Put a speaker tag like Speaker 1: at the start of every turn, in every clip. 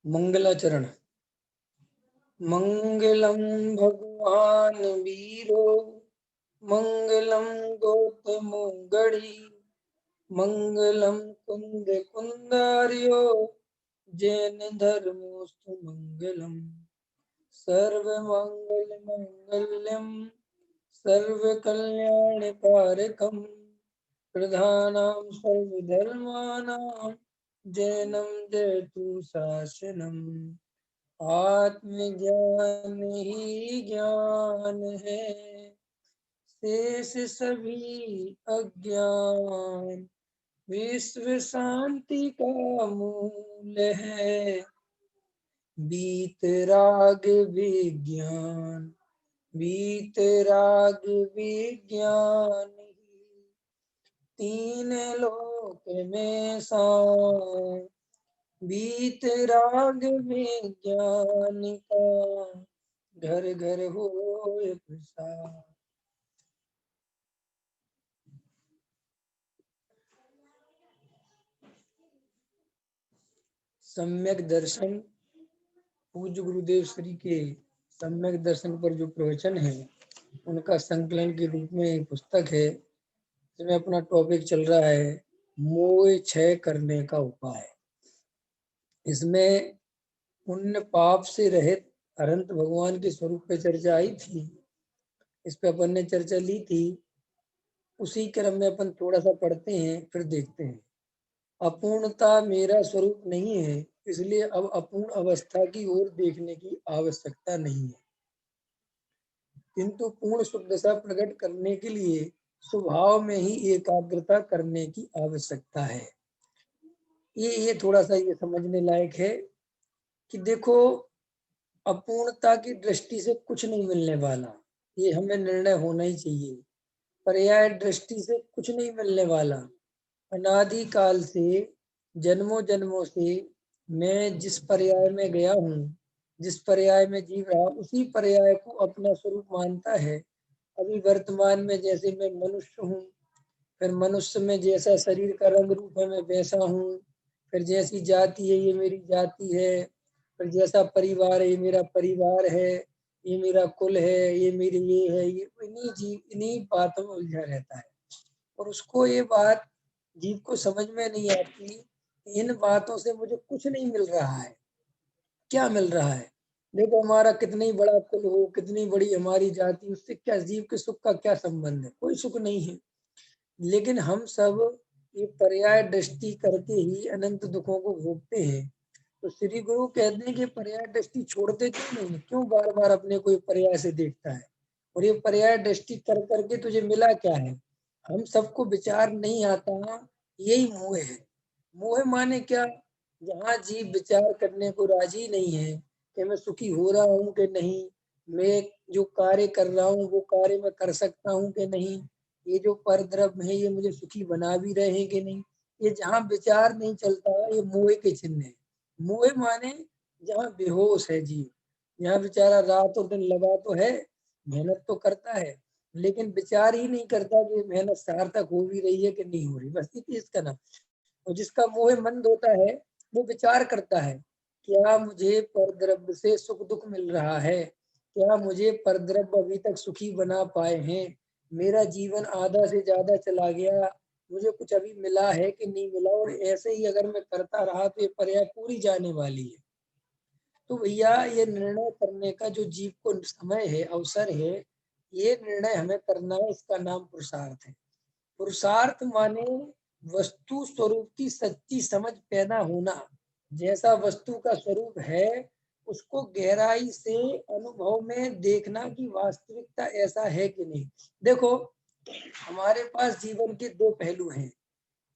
Speaker 1: मंगलाचरण। मंगलम भगवान वीरो मंगलम गौतमो गढ़ी मंगलम कुंद कुंदार्यो जैन धर्मोस्तु मंगलम सर्व मंगल मंगल्यम सर्व कल्याण कारकम प्रधानां सर्वधर्माणां जैनम जयतु शासनम। आत्मज्ञान ही ज्ञान है, शेष सभी अज्ञान विश्व शांति का मूल है। वीतराग विज्ञान वीतराग विज्ञान तीन लोक में शान वीतराग विज्ञान का घर घर होए प्रसार। सम्यक दर्शन पूज्य गुरुदेव श्री के सम्यक दर्शन पर जो प्रवचन है उनका संकलन के रूप में एक पुस्तक है जिसमें अपना टॉपिक चल रहा है मोह क्षय करने का उपाय। इसमें पुण्य पाप से रहित अनंत भगवान के स्वरूप पे चर्चा आई थी। इस पे अपन ने चर्चा ली थी। उसी क्रम में अपन थोड़ा सा पढ़ते हैं फिर देखते हैं। अपूर्णता मेरा स्वरूप नहीं है, इसलिए अब अपूर्ण अवस्था की ओर देखने की आवश्यकता नहीं है, किंतु पूर्ण सुख दशा प्रकट करने के लिए स्वभाव में ही एकाग्रता करने की आवश्यकता है। ये थोड़ा सा ये समझने लायक है कि देखो अपूर्णता की दृष्टि से कुछ नहीं मिलने वाला, ये हमें निर्णय होना ही चाहिए। पर्याय दृष्टि से कुछ नहीं मिलने वाला। अनादि काल से जन्मों जन्मों से मैं जिस पर्याय में गया हूँ, जिस पर्याय में जीव रहा, उसी पर्याय को अपना स्वरूप मानता है। अभी वर्तमान में जैसे मैं मनुष्य हूँ, फिर मनुष्य में जैसा शरीर का रंग रूप है मैं वैसा हूँ, फिर जैसी जाति है ये मेरी जाति है, फिर जैसा परिवार है ये मेरा परिवार है, ये मेरा कुल है, ये मेरी ये है, ये इन्हीं बातों में उलझा रहता है। और उसको ये बात जीव को समझ में नहीं आती, इन बातों से मुझे कुछ नहीं मिल रहा है। क्या मिल रहा है? देखो हमारा कितना ही बड़ा कुल हो, कितनी बड़ी हमारी जाति, उससे क्या जीव के सुख का क्या संबंध है? कोई सुख नहीं है। लेकिन हम सब ये पर्याय दृष्टि करके ही अनंत दुखों को भोगते हैं। तो श्री गुरु कहते हैं कि पर्याय दृष्टि छोड़ते क्यों नहीं, क्यों बार बार अपने को पर्याय से देखता है? और ये पर्याय दृष्टि कर करके तुझे मिला क्या है? हम सबको विचार नहीं आता, यही मोह है। मोह माने क्या? जहाँ जीव विचार करने को राजी नहीं है कि मैं सुखी हो रहा हूँ कि नहीं, मैं जो कार्य कर रहा हूँ वो कार्य मैं कर सकता हूँ कि नहीं, ये जो परद्रव्य है ये मुझे सुखी बना भी रहे हैं कि नहीं, ये जहाँ विचार नहीं चलता ये मोह के चिन्ह है। मोह माने जहाँ बेहोश है जीव, यहाँ बेचारा रात और दिन लगा तो है, मेहनत तो करता है, लेकिन विचार ही नहीं करता कि मेहनत सार्थक हो भी रही है कि नहीं हो रही, बस इसका नाम। और जिसका मोह मंद होता है वो विचार करता है, क्या मुझे परद्रव्य से सुख दुख मिल रहा है, क्या मुझे परद्रव्य अभी तक सुखी बना पाए हैं, मेरा जीवन आधा से ज्यादा चला गया, मुझे कुछ अभी मिला है कि नहीं मिला। और ऐसे ही अगर मैं करता रहा तो ये पर्याय पूरी जाने वाली है। तो भैया ये निर्णय करने का जो जीव को समय है, अवसर है, ये निर्णय हमें करना है, इसका नाम पुरुषार्थ है। पुरुषार्थ माने वस्तु स्वरूप की सच्ची समझ पैदा होना। जैसा वस्तु का स्वरूप है उसको गहराई से अनुभव में देखना कि वास्तविकता ऐसा है कि नहीं। देखो हमारे पास जीवन के दो पहलू हैं।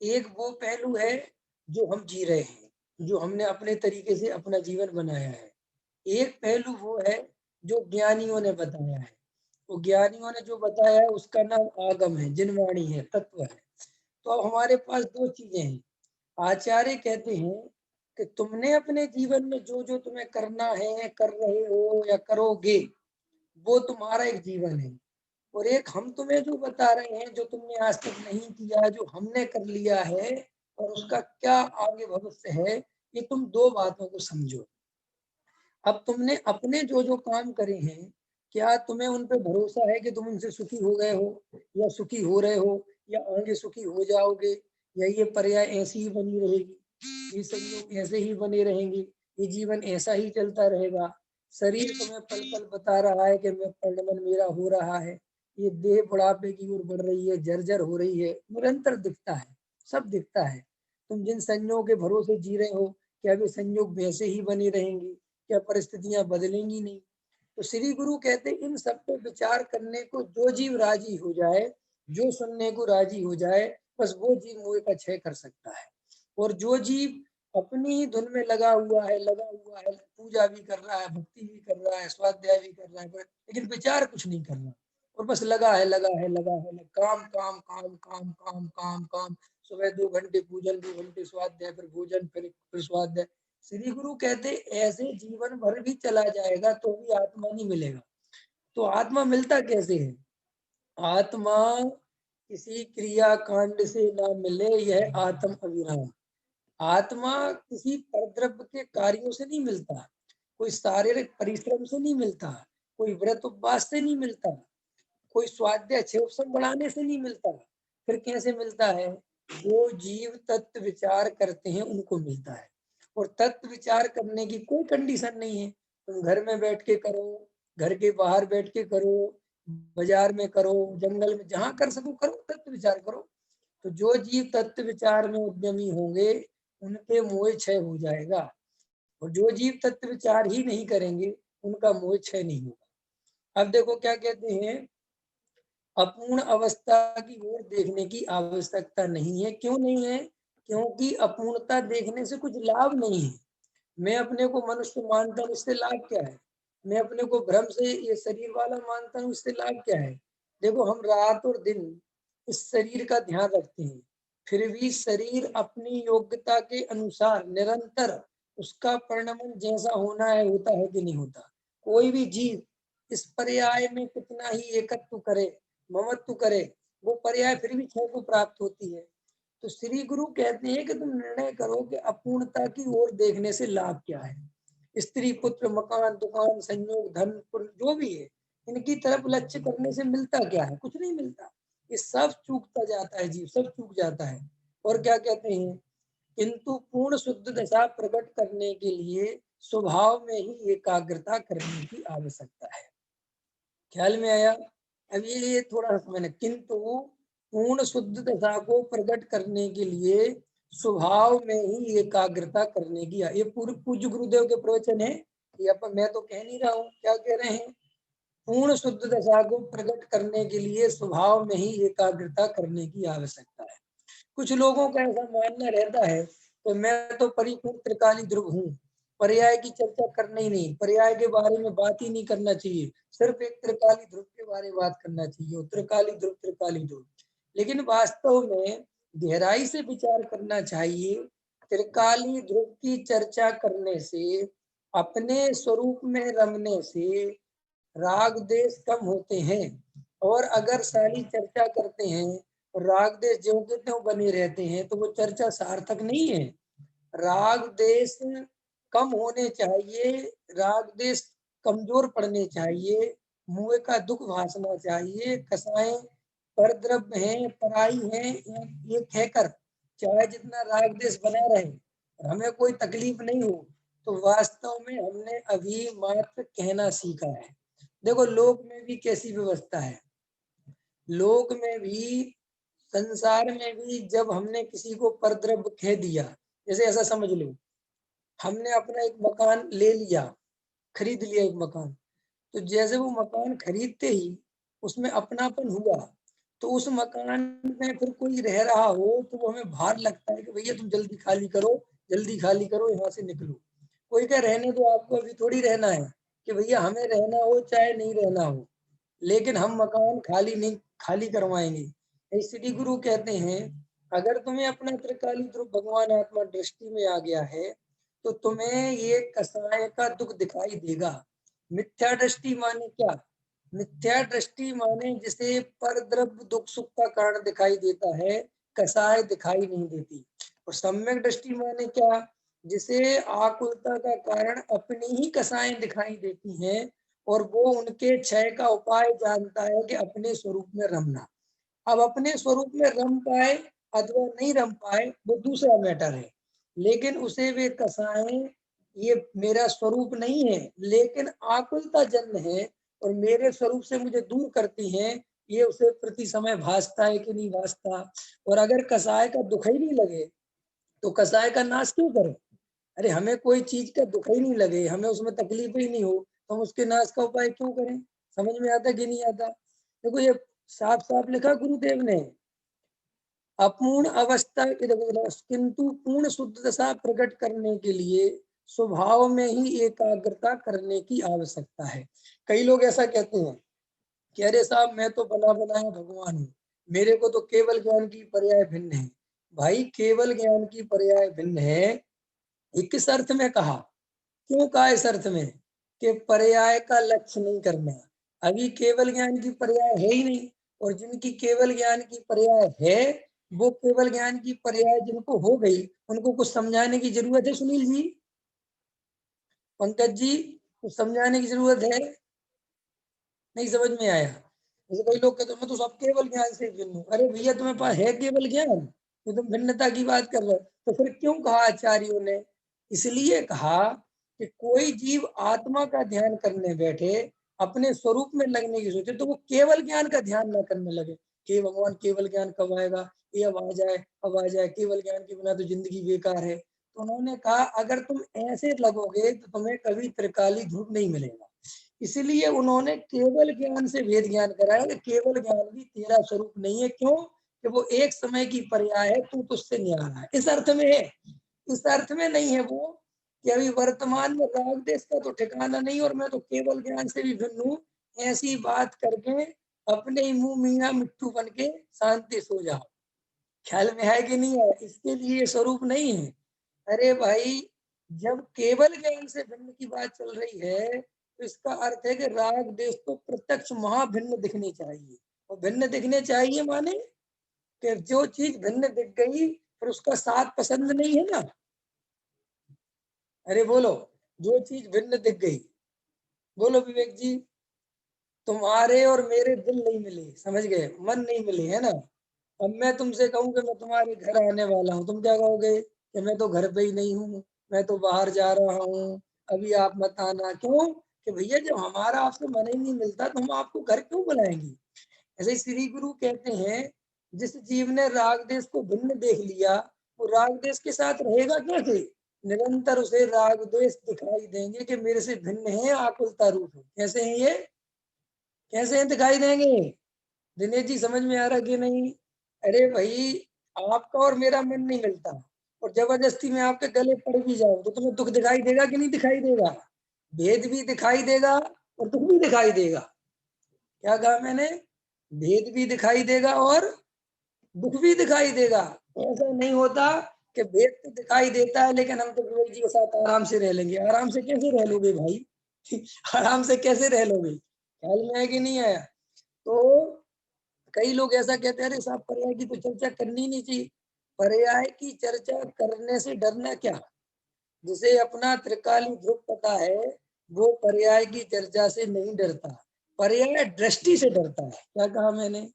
Speaker 1: एक वो पहलू है जो हम जी रहे हैं, जो हमने अपने तरीके से अपना जीवन बनाया है। एक पहलू वो है जो ज्ञानियों ने बताया है। तो ज्ञानियों ने जो बताया है उसका नाम आगम है, जिनवाणी है, तत्व है। तो अब हमारे पास दो चीजें हैं। आचार्य कहते हैं कि तुमने अपने जीवन में जो जो तुम्हें करना है, कर रहे हो या करोगे, वो तुम्हारा एक जीवन है। और एक हम तुम्हें जो बता रहे हैं, जो तुमने आज तक नहीं किया, जो हमने कर लिया है और उसका क्या आगे भविष्य है, ये तुम दो बातों को समझो। अब तुमने अपने जो जो काम करे हैं, क्या तुम्हें उन पे भरोसा है कि तुम उनसे सुखी हो गए हो, या सुखी हो रहे हो, या आगे सुखी हो जाओगे, या ये पर्याय ऐसी ही बनी रहेगी, ये संयोग ऐसे ही बने रहेंगे, ये जीवन ऐसा ही चलता रहेगा। शरीर तुम्हें पल पल बता रहा है कि मैं परिणमन मेरा हो रहा है, ये देह बुढ़ापे की ओर बढ़ रही है, जर्जर हो रही है, निरंतर दिखता है, सब दिखता है। तुम जिन संयोग के भरोसे जी रहे हो, क्या वे संयोग वैसे ही बने रहेंगे, क्या परिस्थितियां बदलेंगी नहीं? तो श्री गुरु कहते इन सब पे विचार करने को जो जीव राजी हो जाए, जो सुनने को राजी हो जाए, बस वो जीव मोह का क्षय कर सकता है। और जो जीव अपनी ही धुन में लगा हुआ है, पूजा भी कर रहा है, भक्ति भी कर रहा है, स्वाध्याय भी कर रहा है, लेकिन विचार कुछ नहीं कर रहा, और बस काम काम काम काम काम काम काम, सुबह 2 घंटे पूजन, 2 घंटे स्वाध्याय, फिर भोजन, फिर स्वाध्याय। श्री गुरु कहते ऐसे जीवन भर भी चला जाएगा तो भी आत्मा नहीं मिलेगा। तो आत्मा मिलता कैसे है? आत्मा किसी क्रिया कांड से ना मिले, यह आत्म अभिराम। आत्मा किसी परद्रव्य के कार्यों से नहीं मिलता, कोई शारीरिक परिश्रम से नहीं मिलता, कोई व्रत उपवास से नहीं मिलता, कोई स्वाध्याय क्षेम बढ़ाने से नहीं मिलता। फिर कैसे मिलता है? जो जीव तत्व विचार करते हैं उनको मिलता है। और तत्व विचार करने की कोई कंडीशन नहीं है, तुम घर में बैठ के करो, घर के बाहर बैठ के करो, बाजार में करो, जंगल में, जहां कर सको करो, तत्व विचार करो। तो जो जीव तत्व विचार में उद्यमी होंगे उनके मोह क्षय हो जाएगा, और जो जीव तत्व विचार ही नहीं करेंगे उनका मोह क्षय नहीं होगा। अब देखो क्या कहते हैं, अपूर्ण अवस्था की ओर देखने की आवश्यकता नहीं है। क्यों नहीं है? क्योंकि अपूर्णता देखने से कुछ लाभ नहीं है। मैं अपने को मनुष्य मानता हूँ, इससे लाभ क्या है? मैं अपने को भ्रम से ये शरीर वाला मानता हूँ, इससे लाभ क्या है? देखो, हम रात और दिन इस शरीर का ध्यान रखते हैं, फिर भी शरीर अपनी योग्यता के अनुसार निरंतर उसका परिणमन जैसा होना है होता है कि नहीं होता? कोई भी जीव इस पर्याय में कितना ही एकत्व करे, ममत्व करे, वो पर्याय फिर भी क्षय को प्राप्त होती है। तो श्री गुरु कहते हैं कि तुम निर्णय करो कि अपूर्णता की ओर देखने से लाभ क्या है। स्त्री, पुत्र, मकान, दुकान, संयोग, धन, जो भी है, इनकी तरफ लक्ष्य करने से मिलता क्या है? कुछ नहीं मिलता। ये सब चूकता जाता है, जीव सब चूक जाता है। और क्या कहते हैं, किंतु पूर्ण शुद्ध दशा प्रकट करने के लिए स्वभाव में ही एकाग्रता करने की आवश्यकता है। ख्याल में आया? अब ये थोड़ा समझना, किंतु पूर्ण शुद्ध दशा को प्रकट करने के लिए स्वभाव में ही एकाग्रता करने की, ये पूर्व पूज्य गुरुदेव के प्रवचन है, ये अपन, मैं तो कह नहीं रहा हूँ, क्या कह रहे हैं? पूर्ण शुद्ध दशा को प्रकट करने के लिए स्वभाव में ही एकाग्रता करने की आवश्यकता है। कुछ लोगों का ऐसा मानना रहता है तो मैं तो परिपूर्ण त्रिकाली ध्रुव हूँ, पर्याय की चर्चा करना ही नहीं, पर्याय के बारे में बात ही नहीं करना चाहिए, सिर्फ एक त्रिकाली ध्रुव के बारे में बात करना चाहिए, त्रिकाली ध्रुव। लेकिन वास्तव में गहराई से विचार करना चाहिए। त्रिकाली ध्रुव की चर्चा करने से, अपने स्वरूप में रमने से राग देश कम होते हैं। और अगर सारी चर्चा करते हैं और राग देश ज्यों के त्यों बने रहते हैं तो वो चर्चा सार्थक नहीं है। राग देश कम होने चाहिए, राग देश कमजोर पड़ने चाहिए, मुँह का दुख भासना चाहिए, कसाएं पर द्रव्य है, पराई है, ये कहकर चाहे जितना राग देश बना रहे और हमें कोई तकलीफ नहीं हो, तो वास्तव में हमने अभी मात्र कहना सीखा है। देखो, लोक में भी कैसी व्यवस्था है, लोक में भी, संसार में भी, जब हमने किसी को परद्रव्य कह दिया, जैसे ऐसा समझ लो, हमने अपना एक मकान ले लिया, खरीद लिया एक मकान, तो जैसे वो मकान खरीदते ही उसमें अपनापन हुआ, तो उस मकान में फिर कोई रह रहा हो तो वो हमें भार लगता है कि भैया तुम जल्दी खाली करो, जल्दी खाली करो, यहाँ से निकलो। कोई क्या रहने दो, आपको अभी थोड़ी रहना है, कि भैया हमें रहना हो चाहे नहीं रहना हो, लेकिन हम मकान खाली नहीं, खाली करवाएंगे। श्री गुरु कहते हैं, अगर तुम्हें अपना त्रिकाली ध्रुव भगवान आत्मा दृष्टि में आ गया है तो तुम्हें ये कसाय का दुख दिखाई देगा। मिथ्या दृष्टि माने क्या? मिथ्या दृष्टि माने जिसे पर द्रव्य दुख सुख का कारण दिखाई देता है, कसाय दिखाई नहीं देती। और सम्यक दृष्टि माने क्या? जिसे आकुलता का कारण अपनी ही कसाएं दिखाई देती हैं और वो उनके क्षय का उपाय जानता है कि अपने स्वरूप में रमना। अब अपने स्वरूप में रम पाए अथवा नहीं रम पाए वो दूसरा मैटर है, लेकिन उसे वे कसाएं ये मेरा स्वरूप नहीं है, लेकिन आकुलता जन्य है और मेरे स्वरूप से मुझे दूर करती हैं, ये उसे प्रति समय भासता है कि नहीं भासता। और अगर कसाय का दुख ही नहीं लगे तो कसाय का नाश क्यों करें? अरे हमें कोई चीज का दुख ही नहीं लगे, हमें उसमें तकलीफ ही नहीं हो, तो हम उसके नाश का उपाय क्यों करें? समझ में आता कि नहीं आता? देखो ये साफ साफ लिखा गुरुदेव ने, अपूर्ण अवस्था की देखो, किंतु पूर्ण शुद्ध दशा प्रकट करने के लिए स्वभाव में ही एकाग्रता करने की आवश्यकता है। कई लोग ऐसा कहते हैं कि अरे साहब मैं तो बना बनाया भगवान हूँ, मेरे को तो केवल ज्ञान की पर्याय भिन्न है। भाई केवल ज्ञान की पर्याय भिन्न है, ये किस अर्थ में कहा? क्यों कहा इस अर्थ में कि पर्याय का लक्ष्य नहीं करना? अभी केवल ज्ञान की पर्याय है ही नहीं, और जिनकी केवल ज्ञान की पर्याय है वो केवल ज्ञान की पर्याय जिनको हो गई उनको कुछ समझाने की जरूरत है? सुनील जी, पंकज जी, कुछ समझाने की जरूरत है? नहीं समझ में आया? जैसे कई लोग कहते हैं मैं तो सब केवल ज्ञान से भिन्न हूँ। अरे भैया तुम्हें पास है केवल ज्ञान, तो तुम भिन्नता की बात कर रहे हो, तो फिर क्यों कहा आचार्यों ने? इसलिए कहा कि कोई जीव आत्मा का ध्यान करने बैठे, अपने स्वरूप में लगने की सोचे, तो वो केवल ज्ञान का ध्यान ना करने लगे कि भगवान केवल ज्ञान कब आएगा, ये अब आ जाए अब आ जाए, केवल ज्ञान के बिना तो जिंदगी बेकार है। तो उन्होंने कहा अगर तुम ऐसे लगोगे तो तुम्हें कभी त्रिकाली ध्रुव नहीं मिलेगा। इसलिए उन्होंने केवल ज्ञान से भेद ज्ञान कराया कि केवल ज्ञान भी तेरा स्वरूप नहीं है। क्यों? कि वो एक समय की पर्याय है, तू तुझसे न्यारा है, इस अर्थ में है। इस अर्थ में नहीं है वो कि अभी वर्तमान में राग देश का तो ठिकाना नहीं और मैं तो केवल ज्ञान से भी भिन्न हूँ, ऐसी बात करके अपने ही मुंह मियाँ मिट्टू बन के शांति सो जाओ। ख्याल में है कि नहीं है? इसके लिए स्वरूप नहीं है। अरे भाई, जब केवल ज्ञान से भिन्न की बात चल रही है तो इसका अर्थ है कि राग देश तो प्रत्यक्ष महाभिन्न दिखनी चाहिए। और भिन्न दिखने चाहिए माने कि जो चीज भिन्न दिख गई फिर उसका साथ पसंद नहीं है ना। अरे बोलो, जो चीज भिन्न दिख गई, बोलो विवेक जी, तुम्हारे और मेरे दिल नहीं मिले, समझ गए, मन नहीं मिले, है ना? अब मैं तुमसे कहूँ कि मैं तुम्हारे घर आने वाला हूँ, तुम क्या कहोगे कि मैं तो घर पे ही नहीं हूँ, मैं तो बाहर जा रहा हूँ, अभी आप मत आना। क्यों? कि भैया जब हमारा आपसे मन ही नहीं मिलता तो हम आपको घर क्यों बुलाएंगे? ऐसे ही श्री गुरु कहते हैं, जिस जीव ने राग देश को भिन्न देख लिया वो राग देश के साथ रहेगा कैसे? निरंतर उसे राग देश दिखाई देंगे कि मेरे से भिन्न है, आकुलता रूप है। कैसे हैं ये? कैसे हैं दिखाई देंगे? दिनेश जी समझ में आ रहा कि नहीं? अरे भाई, आपका और मेरा मन नहीं मिलता और जबरदस्ती में आपके गले पड़ भी जाओ तो तुम्हें दुख दिखाई देगा कि नहीं दिखाई देगा? भेद भी दिखाई देगा और दुख भी दिखाई देगा। क्या कहा मैंने? भेद भी दिखाई देगा और दुख भी दिखाई देगा। ऐसा नहीं होता कि भेद तो दिखाई देता है लेकिन हम तो विवेक जी के साथ आराम से रह लेंगे। आराम से कैसे रह लोगे भाई? आराम से कैसे रह लोगे? ख्याल में है कि नहीं आया? तो कई लोग ऐसा कहते हैं अरे साहब पर्याय की तो चर्चा करनी नहीं चाहिए। पर्याय की चर्चा करने से डरना क्या? जिसे अपना त्रिकाली ध्रुव पता है वो पर्याय की चर्चा से नहीं डरता, पर्याय दृष्टि से डरता है। क्या कहा मैंने?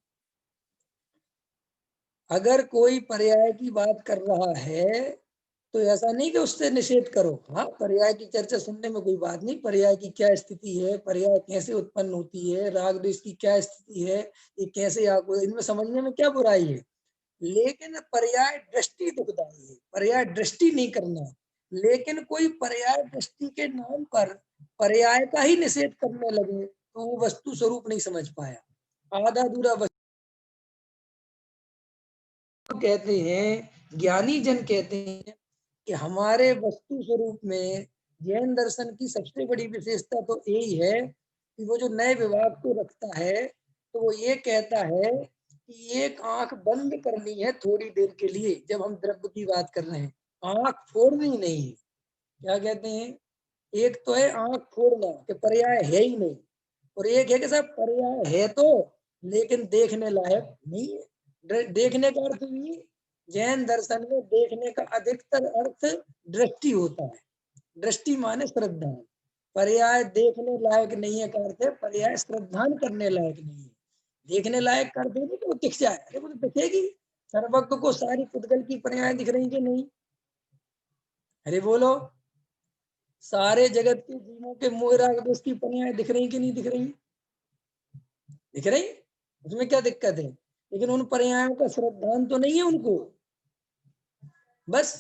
Speaker 1: अगर कोई पर्याय की बात कर रहा है तो ऐसा नहीं कि उससे निषेध करो। हाँ, पर्याय की चर्चा सुनने में कोई बात नहीं, पर्याय की क्या स्थिति है, पर्याय कैसे उत्पन्न होती है, राग द्वेष की क्या स्थिति है, ये कैसे आपको इनमें समझने में क्या बुराई है। लेकिन पर्याय दृष्टि दुखदाई है, पर्याय दृष्टि नहीं करना। लेकिन कोई पर्याय दृष्टि के नाम पर पर्याय का ही निषेध करने लगे तो वो वस्तु स्वरूप नहीं समझ पाया, आधा अधूरा वस्तु। कहते हैं ज्ञानी जन कहते हैं कि हमारे वस्तु स्वरूप में जैन दर्शन की सबसे बड़ी विशेषता तो यही है कि वो जो नए विभाग को रखता है तो वो ये कहता है कि एक आंख बंद करनी है थोड़ी देर के लिए। जब हम द्रव्य की बात कर रहे हैं आंख फोड़नी नहीं है। क्या कहते हैं? एक तो है आंख फोड़ना कि पर्याय है ही नहीं, और एक है कि साहब पर्याय है तो लेकिन देखने लायक नहीं है। देखने का अर्थ भी जैन दर्शन में देखने का अधिकतर अर्थ दृष्टि होता है। दृष्टि माने श्रद्धा। पर्याय देखने लायक नहीं है का अर्थ है पर्याय श्रद्धान करने लायक नहीं है। देखने लायक कर देगी तो वो दिख जाए, अरे वो तो दिखेगी। सर्वज्ञ को सारी पुद्गल की पर्याय दिख रही कि नहीं? अरे बोलो, सारे जगत के जीवों के मोह राग दोष की पर्याय दिख रही कि नहीं दिख रही? दिख रही, उसमें क्या दिक्कत है? लेकिन उन पर्यायों का श्रद्धान तो नहीं है उनको। बस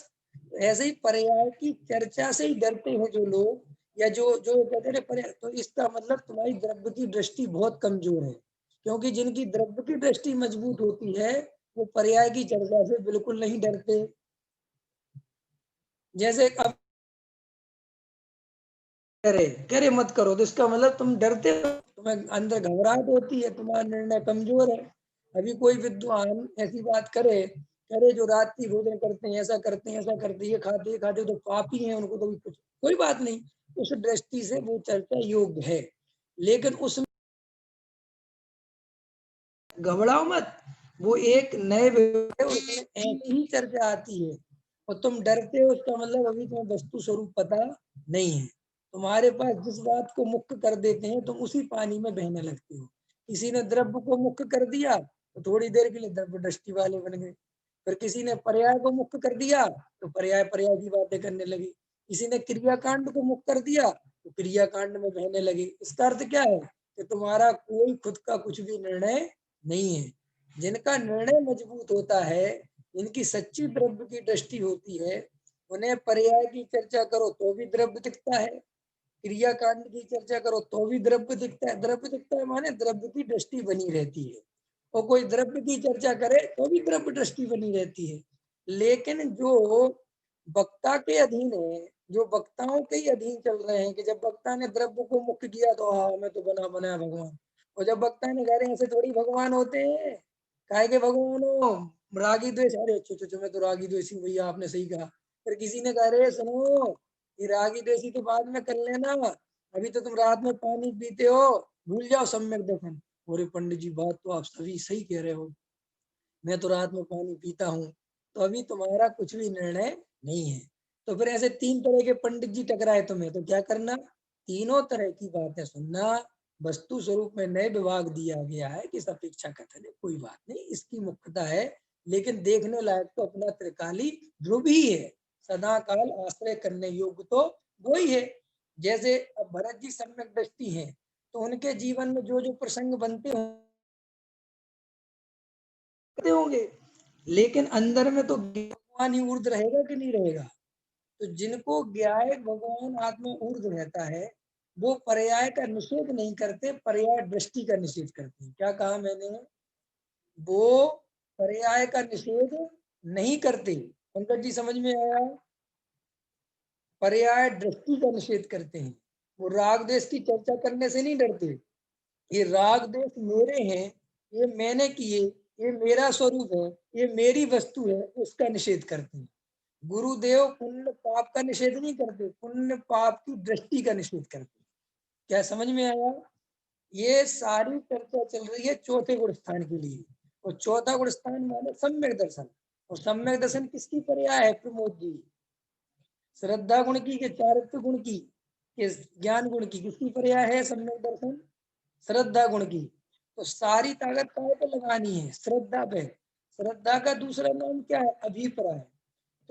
Speaker 1: ऐसे ही पर्याय की चर्चा से ही डरते हैं जो लोग, या जो जो कहते हैं पर्याय, तो इसका मतलब तुम्हारी द्रव्य की दृष्टि बहुत कमजोर है। क्योंकि जिनकी द्रव्य की दृष्टि मजबूत होती है वो पर्याय की चर्चा से बिल्कुल नहीं डरते। जैसे अब करे मत करो तो इसका मतलब तुम डरते हो, तुम्हें अंदर घबराहट होती है, तुम्हारा निर्णय कमजोर है। अभी कोई विद्वान ऐसी बात करे करे जो रात्रि भोजन करते हैं, ऐसा करते हैं, ऐसा करते हैं, ये खाते तो पापी हैं, उनको तो कुछ कोई बात नहीं, उस दृष्टि से वो चर्चा योग्य है। लेकिन उसमें घबराओ मत, वो एक नए है, उसमें ऐसी ही चर्चा आती है और तुम डरते हो, उसका मतलब अभी तुम्हें वस्तु स्वरूप पता नहीं है। तुम्हारे पास जिस बात को मुक्त कर देते हैं तुम उसी पानी में बहने लगते हो। किसी ने द्रव्य को मुक्त कर दिया तो थोड़ी देर के लिए द्रव्य दृष्टि वाले बन गए। फिर किसी ने पर्याय को मुक्त कर दिया तो पर्याय पर्याय की बातें करने लगे। किसी ने क्रियाकांड को मुक्त कर दिया तो क्रियाकांड में बहने लगे। इसका अर्थ क्या है कि तुम्हारा कोई खुद का कुछ भी निर्णय नहीं है। जिनका निर्णय मजबूत होता है, जिनकी सच्ची द्रव्य की दृष्टि होती है, उन्हें पर्याय की चर्चा करो तो भी द्रव्य दिखता है, क्रियाकांड की चर्चा करो तो भी द्रव्य दिखता है। द्रव्य दिखता है माने द्रव्य की दृष्टि बनी रहती है, और कोई द्रव्य की चर्चा करे तो भी द्रव्य दृष्टि बनी रहती है। लेकिन जो वक्ता के अधीन है, जो वक्ताओं के ही अधीन चल रहे हैं, कि जब वक्ता ने द्रव्य को मुक्त किया तो हाँ मैं तो बना बनाया भगवान, और जब वक्ता ने कह रहे ऐसे थोड़ी भगवान होते हैं, काहे के भगवान हो, रागी द्वेष, अरे अच्छा मैं तो रागी द्वेषी हूँ भैया, आपने सही कहा। फिर किसी ने कहा रे सुनो, ये रागी द्वेषी तो बाद में कर लेना, अभी तो तुम रात में पानी पीते हो, भूल जाओ सम्यक दर्शन। अरे पंडित जी बात तो आप सभी सही कह रहे हो, मैं तो रात में पानी पीता हूँ, तो अभी तुम्हारा कुछ भी निर्णय नहीं है। तो फिर ऐसे तीन तरह के पंडित जी टकराए तुम्हें, तो क्या करना, तीनों तरह की बातें सुनना। वस्तु स्वरूप में नए विभाग दिया गया है कि अपेक्षा कथन है, कोई बात नहीं, इसकी मुख्यता है, लेकिन देखने लायक तो अपना त्रिकाली ध्रुव ही है, सदा काल आश्रय करने योग्य तो वो ही है। जैसे अब भरत जी सम्यक दृष्टि है, तो उनके जीवन में जो जो प्रसंग बनते होंगे, लेकिन अंदर में तो भगवान ही ऊर्ध रहेगा कि नहीं रहेगा। तो जिनको ज्ञाय भगवान आत्मा ऊर्ध रहता है, वो पर्याय का निषेध नहीं करते, पर्याय दृष्टि का निषेध करते हैं। क्या कहा मैंने? वो पर्याय का निषेध नहीं करते। पंकज जी समझ में आया? पर्याय दृष्टि का निषेध करते हैं। वो राग देश की चर्चा करने से नहीं डरते, ये राग देश मेरे हैं, ये मैंने किए, ये मेरा स्वरूप है, ये मेरी वस्तु है, उसका निषेध करते हैं। गुरुदेव पुण्य पाप का निषेध नहीं करते, पुण्य पाप की दृष्टि का निषेध करते। क्या समझ में आया? ये सारी चर्चा चल रही है चौथे गुण स्थान के लिए, और चौथा गुण स्थान माने सम्यक दर्शन। और सम्यक दर्शन किसकी पर्याय है प्रमोद जी? श्रद्धा गुण की, के चारित्र्य गुण की, के ज्ञान गुण की, किसकी पर्याय है सम्यक दर्शन? श्रद्धा गुण की। तो सारी ताकत काय पे लगानी है? श्रद्धा पे। श्रद्धा का दूसरा नाम क्या है? अभिप्राय।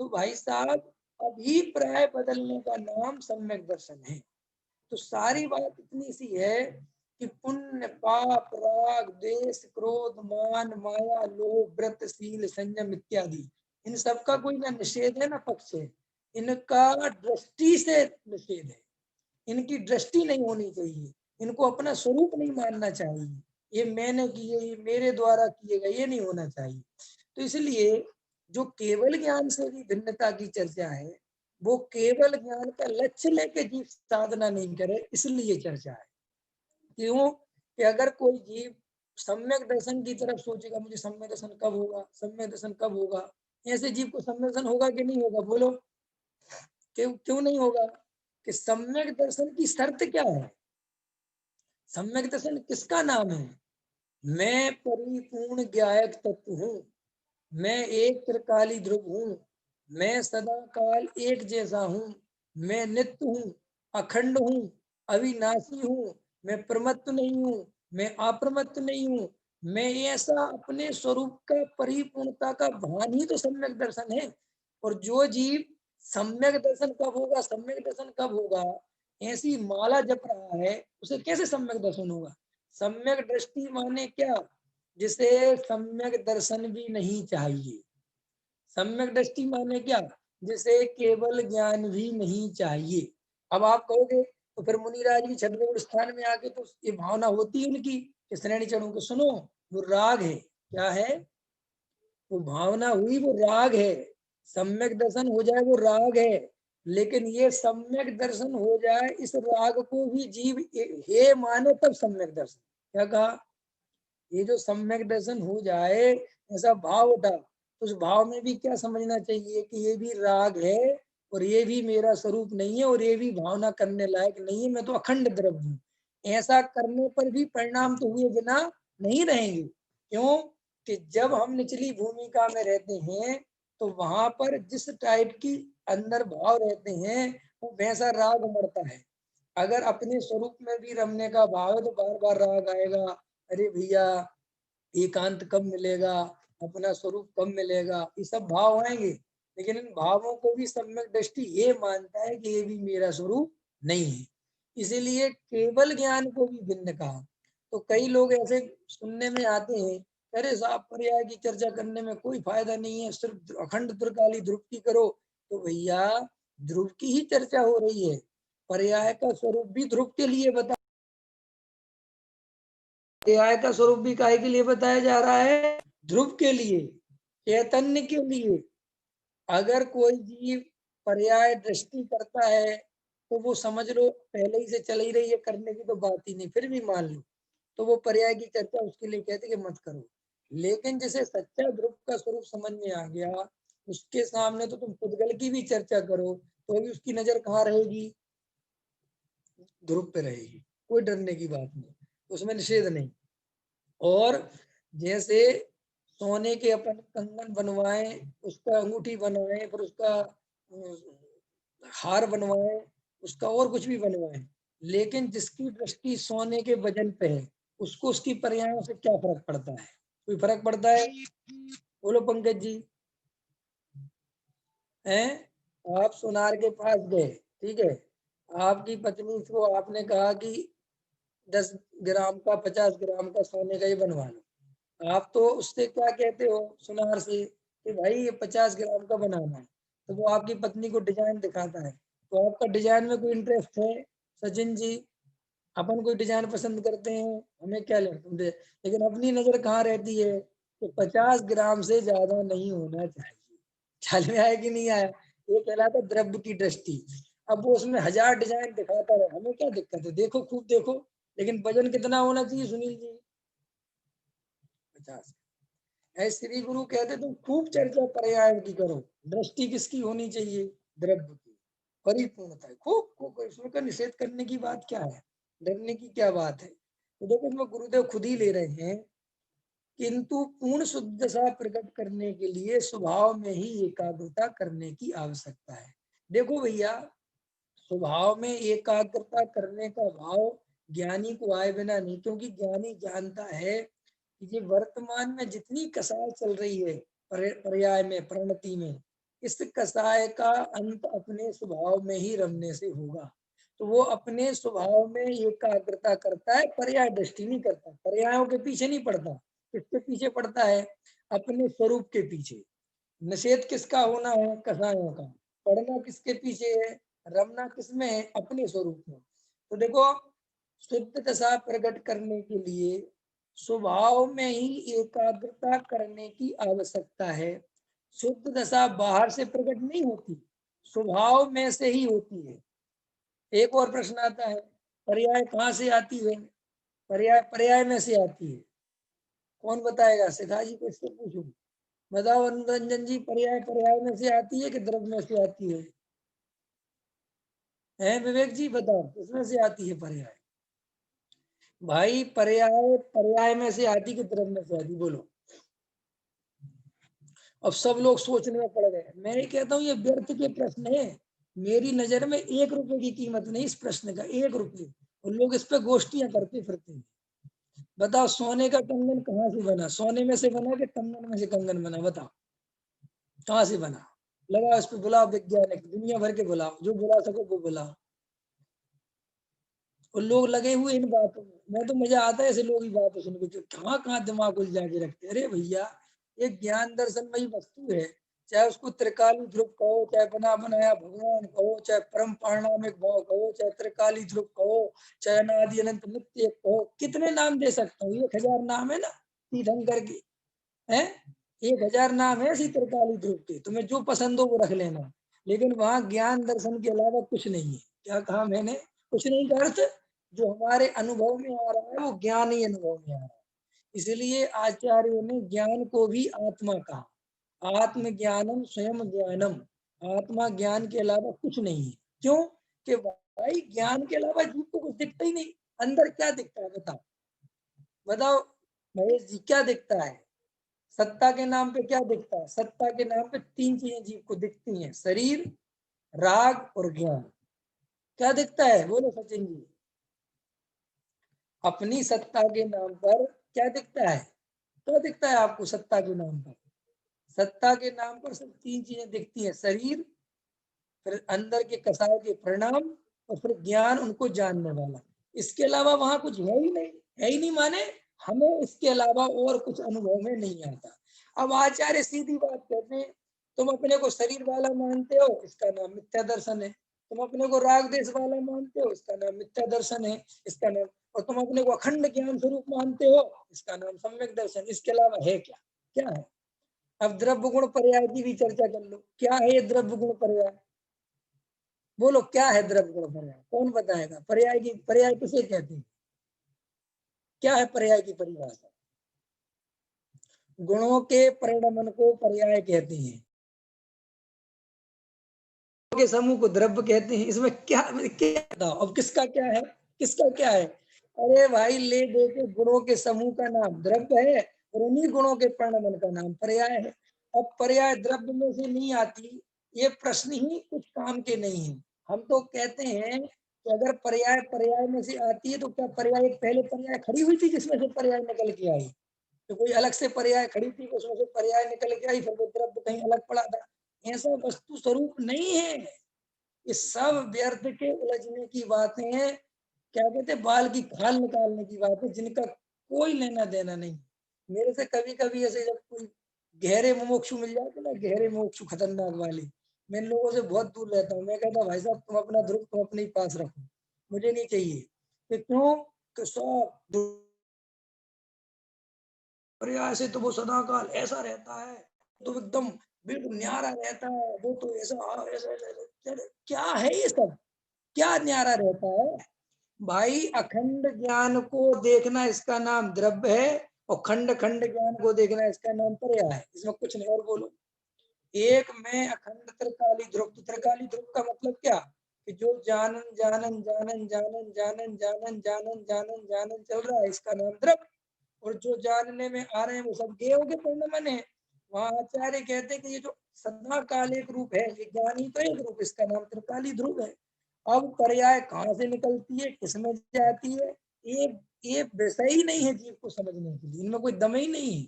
Speaker 1: तो भाई साहब, अभिप्राय बदलने का नाम सम्यक दर्शन है। तो सारी बात इतनी सी है कि पुण्य पाप राग द्वेष क्रोध मान माया लोभ व्रत शील संयम इत्यादि, इन सब का कोई ना निषेध है ना पक्ष है, इनका दृष्टि से निषेध है। इनकी दृष्टि नहीं होनी चाहिए, इनको अपना स्वरूप नहीं मानना चाहिए, ये मैंने किए, ये मेरे द्वारा किए गए, ये नहीं होना चाहिए। तो इसलिए जो केवल ज्ञान से भी भिन्नता की चर्चा है, वो केवल ज्ञान का लक्ष्य लेके जीव साधना नहीं करे, इसलिए चर्चा है। क्यों? कि अगर कोई जीव सम्यक दर्शन की तरफ सोचेगा, मुझे सम्यक दर्शन कब होगा, सम्यक दर्शन कब होगा, ऐसे जीव को सम्यक दर्शन होगा कि नहीं होगा? बोलो, क्यों क्यों नहीं होगा? कि सम्यक दर्शन की शर्त क्या है? सम्यक दर्शन किसका नाम है? मैं परिपूर्ण ज्ञायक तत्व हूँ। मैं एक त्रिकाली ध्रुव हूँ, मैं सदा काल एक जैसा हूँ, मैं नित्य हूँ, अखंड हूँ, अविनाशी हूँ, मैं प्रमत्त नहीं हूँ, मैं अप्रमत्त नहीं हूँ, मैं ऐसा अपने स्वरूप का परिपूर्णता का भान ही तो सम्यक दर्शन है। और जो जीव सम्यक दर्शन कब होगा, सम्यक दर्शन कब होगा, ऐसी माला जप रहा है उसे कैसे सम्यक दर्शन होगा। सम्यक दृष्टि माने क्या, जिसे सम्यक दर्शन भी नहीं चाहिए। सम्यक दृष्टि माने क्या, जिसे केवल ज्ञान भी नहीं चाहिए। अब आप कहोगे तो फिर मुनिराज भी छत्रगुड़ स्थान में आके तो ये भावना होती है उनकी कि श्रेणी चढ़ू के सुनो, वो राग है। क्या है वो भावना हुई, वो राग है। सम्यक दर्शन हो जाए वो राग है, लेकिन ये सम्यक दर्शन हो जाए इस राग को भी जीव हे माने तब सम्यक दर्शन। क्या कहा, ये जो सम्यक दर्शन हो जाए ऐसा भाव उठा, तो उस भाव में भी क्या समझना चाहिए कि ये भी राग है और ये भी मेरा स्वरूप नहीं है और ये भी भावना करने लायक नहीं है, मैं तो अखंड द्रव्य हूँ। ऐसा करने पर भी परिणाम तो हुए बिना नहीं रहेंगे। क्यों कि जब हम निचली भूमिका में रहते हैं तो वहां पर जिस टाइप की अंदर भाव रहते हैं वो वैसा राग उमड़ता है। अगर अपने स्वरूप में भी रमने का भाव है तो बार बार राग आएगा, अरे भैया एकांत कब मिलेगा, अपना स्वरूप कब मिलेगा, ये सब भाव आएंगे। लेकिन इन भावों को भी सम्यक दृष्टि ये मानता है कि ये भी मेरा स्वरूप नहीं है। इसीलिए केवल ज्ञान को भी भिन्न कहा। तो कई लोग ऐसे सुनने में आते हैं, अरे साहब पर्याय की चर्चा करने में कोई फायदा नहीं है, सिर्फ अखंड त्रिकाली ध्रुव की करो। तो भैया ध्रुव की ही चर्चा हो रही है, पर्याय का स्वरूप भी ध्रुव के लिए बता, पर्याय का स्वरूप भी काहे के लिए बताया जा रहा है, ध्रुव के लिए, चैतन्य के लिए। अगर कोई जीव पर्याय दृष्टि करता है तो वो समझ लो पहले ही से चल ही रही है, करने की तो बात ही नहीं, फिर भी मान लो तो वो पर्याय की चर्चा उसके लिए कहते कि मत करो। लेकिन जैसे सच्चा ध्रुव का स्वरूप समझ में आ गया, उसके सामने तो तुम पुद्गल की भी चर्चा करो तो भी उसकी नजर कहाँ रहेगी, ध्रुव पे रहेगी। कोई डरने की बात नहीं, उसमें निषेध नहीं। और जैसे सोने के अपन कंगन बनवाए, उसका अंगूठी बनवाए, फिर उसका हार बनवाए, उसका और कुछ भी बनवाए, लेकिन जिसकी दृष्टि सोने के वजन पे है उसको उसकी पर्यायों से क्या फर्क पड़ता है, कोई फर्क पड़ता है। बोलो पंकज जी। हैं, आप सुनार के पास गए, ठीक है, आपकी पत्नी को आपने कहा कि 10 ग्राम का 50 ग्राम का सोने का ये बनवा लो। आप तो उससे क्या कहते हो सुनार से कि भाई ये 50 ग्राम का बनाना है, तो वो आपकी पत्नी को डिजाइन दिखाता है, तो आपका डिजाइन में कोई इंटरेस्ट है सचिन जी। अपन कोई डिजाइन पसंद करते हैं, हमें क्या लगता है, लेकिन अपनी नजर कहाँ रहती है कि 50 ग्राम से ज्यादा नहीं होना चाहिए। ख्याल में आया कि नहीं आया, ये कहलाता है द्रव्य की दृष्टि। अब वो उसमें 1000 डिजाइन दिखाता है, हमें क्या दिक्कत है, देखो खूब देखो, लेकिन वजन कितना होना चाहिए सुनील जी, 50। ऐसे श्री गुरु कहते तुम खूब चर्चा पर्याय की करो, दृष्टि किसकी होनी चाहिए, द्रव्य की परिपूर्णता है। खूब खूब इसमें का निषेध करने की बात क्या है, डरने की क्या बात है। तो देखो इसमें गुरुदेव खुद ही ले रहे हैं, किंतु पूर्ण शुद्ध सा प्रकट करने के लिए स्वभाव में ही एकाग्रता करने की आवश्यकता है। देखो भैया, स्वभाव में एकाग्रता करने का भाव ज्ञानी को आए बिना नहीं, क्योंकि ज्ञानी जानता है कि ये वर्तमान में जितनी कसाय चल रही है पर्याय में प्रणति में, इस कसाय का अंत अपने स्वभाव में ही रमने से होगा। तो वो अपने स्वभाव में एकाग्रता करता है, पर्याय दृष्टि नहीं करता, पर्यायों के पीछे नहीं पड़ता। किसके पीछे पड़ता है, अपने स्वरूप के पीछे। निषेध किसका होना है, कसायों का। पढ़ना किसके पीछे है, रमना किसमें है, अपने स्वरूप में। तो देखो शुद्ध दशा प्रकट करने के लिए स्वभाव में ही एकाग्रता करने की आवश्यकता है। शुद्ध दशा बाहर से प्रकट नहीं होती, स्वभाव में से ही होती है। एक और प्रश्न आता है, पर्याय कहाँ से आती है, पर्याय पर्याय में से आती है। कौन बताएगा, सिखा जी को इससे पूछो। बताओ अनुरंजन जी, पर्याय पर्याय में से आती है कि द्रव्य में से आती है विवेक जी बताओ किसमें से आती है पर्याय। भाई पर्याय पर्याय में से आती कि द्रव्य में से आती, बोलो। अब सब लोग सोचने में पड़ गए। मैं ये कहता हूँ ये व्यर्थ के प्रश्न है। मेरी नजर में 1 रुपए की कीमत नहीं इस प्रश्न का, 1 रुपए, और लोग इस पे गोष्ठियां करते फिरते हैं। बताओ सोने का कंगन कहाँ से बना? सोने में से बना कि कंगन में से कंगन बना? बताओ कहाँ से बना? लगाओ इस पे, बुलाओ वैज्ञानिक, दुनिया भर के बुलाओ, जो बुला सको वो बुलाओ। और लोग लगे हुए इन बातों में। मैं तो मजा आता है ऐसे लोग ही बातें सुन के, कहाँ कहाँ दिमाग उलझा के रखते। अरे भैया, एक ज्ञान दर्शनमयी वस्तु है, चाहे उसको त्रिकाली ध्रुव कहो, चाहे बना बनाया भगवान कहो, चाहे परम पारणामिक भाव कहो, चाहे त्रिकाली ध्रुव कहो, चाहे अनादि अनंत नित्य कहो, कितने नाम दे सकता हूँ? 1000 नाम है ना तीर्थंकर के, है 1000 नाम है इसी त्रिकाली ध्रुव के। तुम्हें जो पसंद हो वो रख लेना, लेकिन वहां ज्ञान दर्शन के अलावा कुछ नहीं है। क्या कहा मैंने? कुछ नहीं का अर्थ जो हमारे अनुभव में आ रहा है वो ज्ञान ही अनुभव में आ रहा है। इसलिए आचार्यों ने ज्ञान को भी आत्मा कहा। आत्म ज्ञानम स्वयं ज्ञानम, आत्मा ज्ञान के अलावा कुछ नहीं है। क्यों? कि भाई ज्ञान के अलावा जीव को कुछ दिखता ही नहीं। अंदर क्या दिखता है बताओ? बताओ महेश जी, क्या दिखता है? सत्ता के नाम पे क्या दिखता है? सत्ता के नाम पे 3 चीजें जीव को दिखती हैं, शरीर, राग और ज्ञान। क्या दिखता है? बोलो सचिन जी। अपनी सत्ता के नाम पर क्या दिखता है? क्या दिखता है आपको सत्ता के नाम पर? सत्ता के नाम पर सब 3 चीजें दिखती हैं, शरीर, फिर अंदर के कसाय के परिणाम, और फिर ज्ञान उनको जानने वाला। इसके अलावा वहां कुछ है ही नहीं। है ही नहीं माने हमें इसके अलावा और कुछ अनुभव में नहीं आता। अब आचार्य सीधी बात कहते हैं, तुम अपने को शरीर वाला मानते हो, इसका नाम मिथ्या दर्शन है। तुम अपने को राग देश वाला मानते हो, इसका नाम मिथ्या दर्शन है, इसका नाम। और तुम अपने को अखंड ज्ञान स्वरूप मानते हो, इसका नाम सम्यक दर्शन। इसके अलावा है क्या? क्या है? अब द्रव्य गुण पर्याय की भी चर्चा कर लो। क्या है ये द्रव्य गुण पर्याय? बोलो क्या है द्रव्य गुण पर्याय? कौन बताएगा? पर्याय की, पर्याय किसे कहते हैं? क्या है पर्याय की परिभाषा? गुणों के परिणमन को पर्याय कहते हैं, के समूह को द्रव्य कहते हैं। इसमें क्या क्या बताओ? अब किसका क्या है, किसका क्या है? अरे भाई ले दे के गुणों के समूह का नाम द्रव्य है, और उन्हीं गुणों के परिणमन का नाम पर्याय है। अब पर्याय द्रव्य में से नहीं आती, ये प्रश्न ही कुछ काम के नहीं है। हम तो कहते हैं कि अगर पर्याय पर्याय में से आती है तो क्या पर्याय एक पहले पर्याय खड़ी हुई थी जिसमें से पर्याय निकल के आई? तो कोई अलग से पर्याय खड़ी थी, उसमें से पर्याय निकल के आई, फिर वो द्रव्य कहीं अलग पड़ा था? ऐसा वस्तु स्वरूप नहीं है। ये सब व्यर्थ के उलझने की बातें हैं। क्या कहते हैं, बाल की खाल निकालने की बातें, जिनका कोई लेना देना नहीं। मेरे से कभी कभी ऐसे जब कोई गहरे मुमुक्षु मिल जाते ना, गहरे मुमुक्षु खतरनाक वाले, मैं इन लोगों से बहुत दूर रहता हूँ। मैं कहता भाई साहब तुम अपना ध्रुव तुम अपने ही पास रखो, मुझे नहीं चाहिए। कि क्यों? कि सब प्रयास से तो वो सदा काल ऐसा रहता है, तो एकदम बिल्कुल न्यारा रहता है, वो तो ऐसा ऐसा ऐसा। क्या है ये सब? क्या न्यारा रहता है? भाई अखंड ज्ञान को देखना इसका नाम द्रव्य है, और खंड खंड ज्ञान को देखना इसका नाम पर्याय है। इसमें कुछ नहीं। और बोलो, एक में अखंड त्रिकाली ध्रुव। तो त्रिकाली ध्रुव का मतलब क्या? कि जो जानन जानन जानन जानन जानन जानन जानन जानन जानन चल रहा है, इसका नाम द्रव्य। और जो जानने में आ रहे हैं वो सब गेय के परिणमन है। वहां आचार्य कहते हैं कि ये जो सदा काल एक रूप है, ये ज्ञानी तो एक रूप, इसका नाम त्रिकाली ध्रुव है। अब पर्याय कहाँ से निकलती है, किसमें जाती है, ये विषय ही नहीं है जीव को समझने के लिए। इनमें कोई दम ही नहीं है,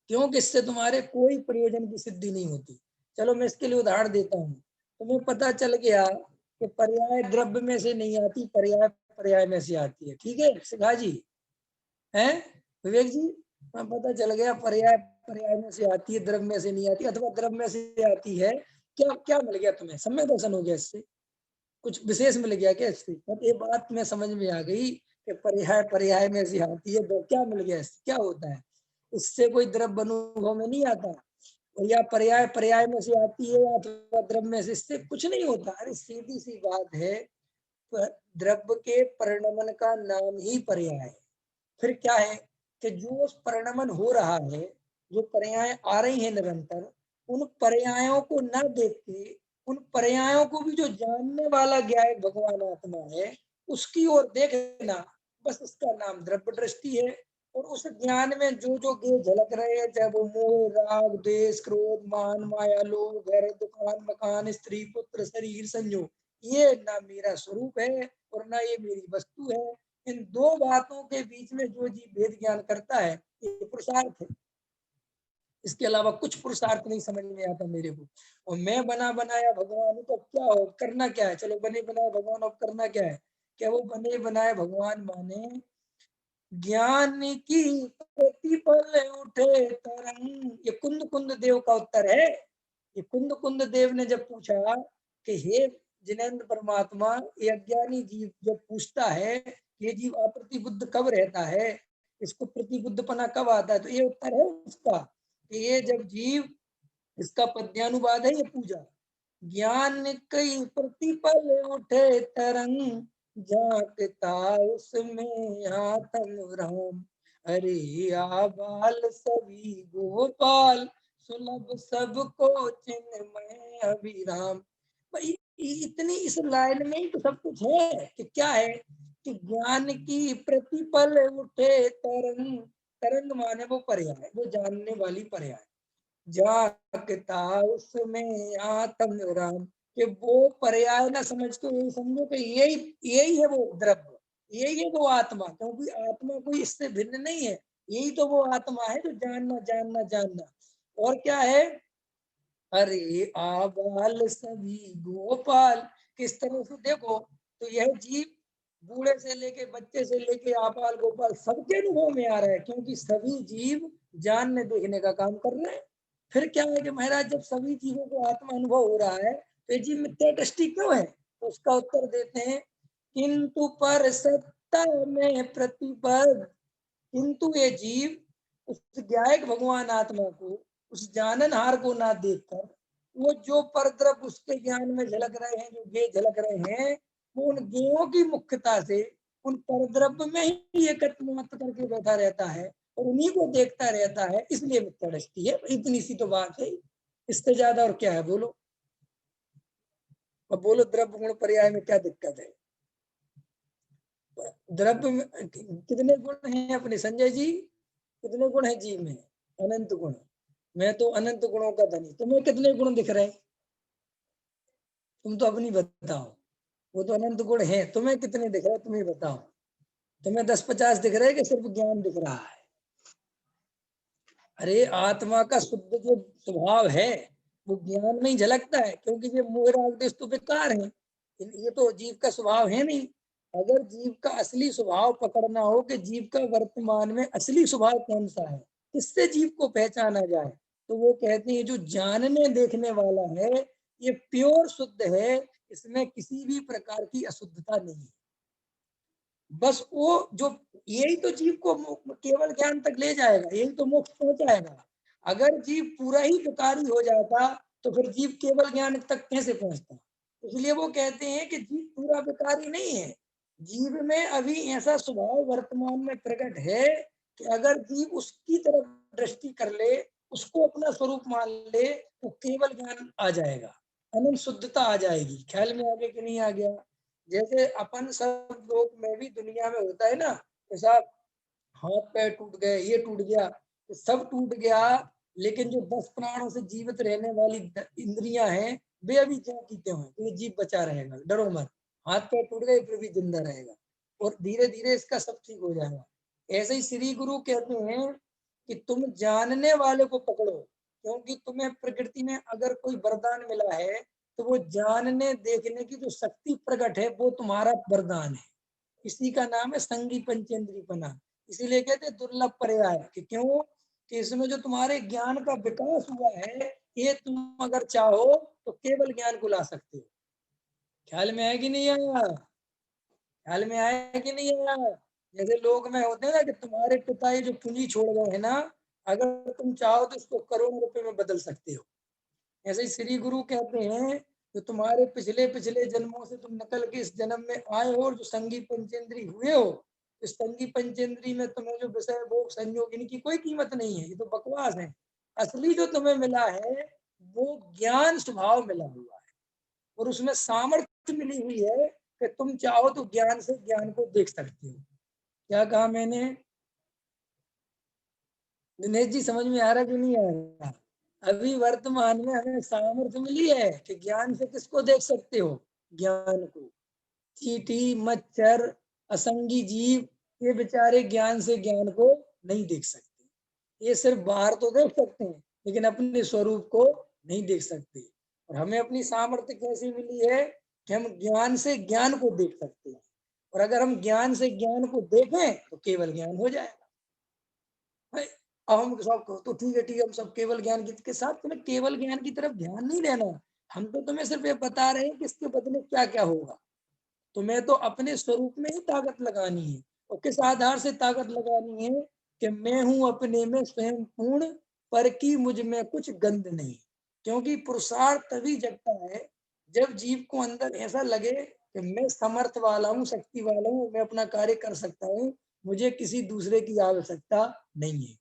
Speaker 1: क्योंकि इससे तुम्हारे कोई प्रयोजन की सिद्धि नहीं होती। चलो मैं इसके लिए उदाहरण देता हूँ। तुम्हें पता चल गया कि पर्याय द्रव्य में से नहीं आती, पर्याय पर्याय में से आती है। ठीक है शिखा जी, है विवेक जी, पता चल गया पर्याय पर्याय में से आती है, द्रव्य में से नहीं आती, अथवा द्रव्य में से आती है। क्या क्या मिल गया तुम्हें? सम्यक दर्शन हो गया इससे? कुछ विशेष मिल गया क्या इससे? बट ये बात में समझ में आ गई कि पर्याय पर्याय में से आती है, तो क्या मिल गया इससे? क्या होता है? इससे कोई द्रव्य अनुभव में नहीं आता, और या पर्याय पर्याय में से आती है अथवा द्रव्य में से, इससे कुछ नहीं होता। अरे सीधी सी बात है, द्रव्य के परिणमन का नाम ही पर्याय है। फिर क्या है कि जो परिणमन हो रहा है, जो पर्याय आ रही है निरंतर, उन पर्यायों को न देख के, उन पर्यायों को भी जो जानने वाला ज्ञायक भगवान आत्मा है, उसकी ओर देखना, बस इसका नाम द्रव्य दृष्टि है। और उस ज्ञान में जो जो गेय झलक रहे हैं, चाहे वो मोह, राग, द्वेष, क्रोध, मान, माया, लोभ, घर, दुकान, मकान, स्त्री, पुत्र, शरीर, संयोग, ये ना मेरा स्वरूप है और ना ये मेरी वस्तु है। इन दो बातों के बीच में जो जीव भेद ज्ञान करता है, ये पुरुषार्थ है। इसके अलावा कुछ पुरुषार्थ नहीं समझ में आता मेरे को। और मैं बना बनाया भगवान हूं, तो क्या हो, करना क्या है? चलो बने बनाए भगवान, अब करना क्या है? क्या वो बने बनाए भगवान माने ज्ञान की प्रतिपल उठे तरंग? ये कुंद कुंद देव का उत्तर है। ये कुंद कुंद देव ने जब पूछा कि हे जिनेन्द्र परमात्मा, ये अज्ञानी जीव जब पूछता है ये जीव अप्रतिबुद्ध कब रहता है, इसको प्रतिबुद्धपना कब आता है, तो ये उत्तर है उसका कि ये जब जीव, इसका पद्यानुवाद है ये पूजा। ज्ञान कई प्रतिपल उठे तरंग, झांकता उसमें आत्म राम। अरे आबाल सभी गोपाल, सुलभ सबको चिन्मय अभिराम। भाई इतनी इस लाइन में ही तो सब कुछ है कि क्या है कि ज्ञान की प्रतिपल उठे तरंग। तरंग माने वो पर्याय, वो जानने वाली पर्याय। जागता उसमें आत्म राम, कि वो पर्याय ना समझ के यही समझो कि यही यही है वो द्रव्य, यही है वो आत्मा, क्योंकि आत्मा कोई इससे भिन्न नहीं है। यही तो वो आत्मा है जो जानना जानना जानना। और क्या है? अरे आबाल सभी गोपाल। किस तरह से देखो तो यह जीव बूढ़े से लेके बच्चे से लेके आबाल गोपाल सबके अनुभव में आ रहा है, क्योंकि सभी जीव जानने देखने का काम कर रहे हैं। फिर क्या है कि महाराज जब सभी जीवों को आत्मा अनुभव हो रहा है तो ये जीव मिथ्या दृष्टि क्यों है? तो उसका उत्तर देते हैं, किंतु पर सत्ता में प्रतिपद। किंतु ये जीव उस ज्ञायक भगवान आत्मा को, उस जाननहार को ना देखकर, वो जो परद्रव्य उसके ज्ञान में झलक रहे हैं, जो गेय झलक रहे हैं, वो उन गेयों की मुख्यता से उन परद्रव्य में ही एकत्व मत करके बैठा रहता है और उन्हीं को देखता रहता है, इसलिए मिथ्या दृष्टि है। इतनी सी तो बात है, इससे ज्यादा और क्या है? बोलो। अब बोलो द्रव्य गुण पर्याय में क्या दिक्कत है? द्रव्य में कितने गुण हैं अपने संजय जी? कितने गुण है जीव में? अनंत गुण। मैं तो अनंत गुणों का धनी। तुम्हें कितने गुण दिख रहे हैं? तुम तो अपनी बताओ। वो तो अनंत गुण है, तुम्हें कितने दिख रहे हैं? तुम्हें बताओ। तुम्हें 10-50 दिख रहे हैं कि सिर्फ ज्ञान दिख रहा है? अरे आत्मा का शुद्ध जो स्वभाव है वो ज्ञान में ही झलकता है, क्योंकि ये मोह राग द्वेष तो बेकार है, ये तो जीव का स्वभाव है नहीं। अगर जीव का असली स्वभाव पकड़ना हो कि जीव का वर्तमान में असली स्वभाव कौन सा है, किससे जीव को पहचाना जाए, तो वो कहते हैं जो जानने देखने वाला है ये प्योर शुद्ध है, इसमें किसी भी प्रकार की अशुद्धता नहीं है। बस वो जो, यही तो जीव को केवल ज्ञान तक ले जाएगा, यही तो मोक्ष पहुंचाएगा। अगर जीव पूरा ही विकारी हो जाता तो फिर जीव केवल ज्ञान तक कैसे पहुंचता? इसलिए वो कहते हैं कि जीव पूरा विकारी नहीं है, जीव में अभी ऐसा स्वभाव वर्तमान में प्रकट है कि अगर जीव उसकी तरफ दृष्टि कर ले, उसको अपना स्वरूप मान ले, तो केवल ज्ञान आ जाएगा, अनंत शुद्धता आ जाएगी। ख्याल में आगे कि नहीं आ गया? जैसे अपन सब लोग में भी दुनिया में होता है ना, ऐसा हाथ पैर टूट गए, ये टूट गया, तो सब टूट गया, लेकिन जो 10 प्राणों से जीवित रहने वाली इंद्रियां हैं वे अभी ज्यों की त्यों हैं, तो ये जीव बचा रहेगा, डरो मत। हाथ पैर टूट गए फिर भी जिंदा रहेगा और धीरे धीरे इसका सब ठीक हो जाएगा। ऐसे ही श्री गुरु कहते हैं कि तुम जानने वाले को पकड़ो, क्योंकि तुम्हें प्रकृति में अगर कोई वरदान मिला है तो वो जानने देखने की जो शक्ति प्रकट है वो तुम्हारा वरदान है। इसी का नाम है संगी पंचेंद्रीपना। इसीलिए कहते हैं दुर्लभ पर्याय, कि क्यों? कि इसमें जो तुम्हारे ज्ञान का विकास हुआ है, ये तुम अगर चाहो तो केवल ज्ञान को ला सकते हो। ख्याल में है कि नहीं आया? ख्याल में आया कि नहीं आया? जैसे लोग में होते हैं ना कि तुम्हारे पिता ये जो पूंजी छोड़ गए है ना, अगर तुम चाहो तो इसको करोड़ों रुपए में बदल सकते हो। ऐसे ही श्री गुरु कहते हैं जो तुम्हारे पिछले पिछले जन्मों से तुम निकल के इस जन्म में आए हो और जो संगी पंचेंद्री हुए हो, इस संगी पंचेंद्री में तुम्हें जो विषय भोग संयोग इनकी कोई कीमत नहीं है, ये तो बकवास है। असली जो तुम्हें मिला है वो ज्ञान स्वभाव मिला हुआ है, और उसमें सामर्थ्य मिली हुई है कि तुम चाहो तो ज्ञान से ज्ञान को देख सकते हो। क्या कहा मैंने? दिनेश जी समझ में आ रहा कि नहीं आ रहा? अभी वर्तमान में हमें सामर्थ्य मिली है कि ज्ञान से किसको देख सकते हो? ज्ञान को। चींटी, मच्छर, असंगी जीव, ये बेचारे ज्ञान से ज्ञान को नहीं देख सकते। ये सिर्फ बाहर तो देख सकते हैं, लेकिन अपने स्वरूप को नहीं देख सकते। और हमें अपनी सामर्थ्य कैसी मिली है कि हम ज्ञान से ज्ञान को देख सकते हैं। और अगर हम ज्ञान से ज्ञान को देखें तो केवल ज्ञान हो जाएगा। भाई, अब हम सब तो ठीक है, हम सब केवल ज्ञान के साथ तुम्हें केवल ज्ञान की तरफ ध्यान नहीं देना। हम तो तुम्हें सिर्फ ये बता रहे हैं कि इसके बदले क्या क्या होगा। तुम्हें तो अपने स्वरूप में ही ताकत लगानी है। और किस आधार से ताकत लगानी है कि मैं हूं अपने में स्वयं पूर्ण, पर की मुझ में कुछ गंध नहीं। क्योंकि पुरुषार्थ तभी जगता है जब जीव को अंदर ऐसा लगे कि मैं समर्थ वाला हूँ, शक्ति वाला हूँ, मैं अपना कार्य कर सकता हूँ, मुझे किसी दूसरे की आवश्यकता नहीं है।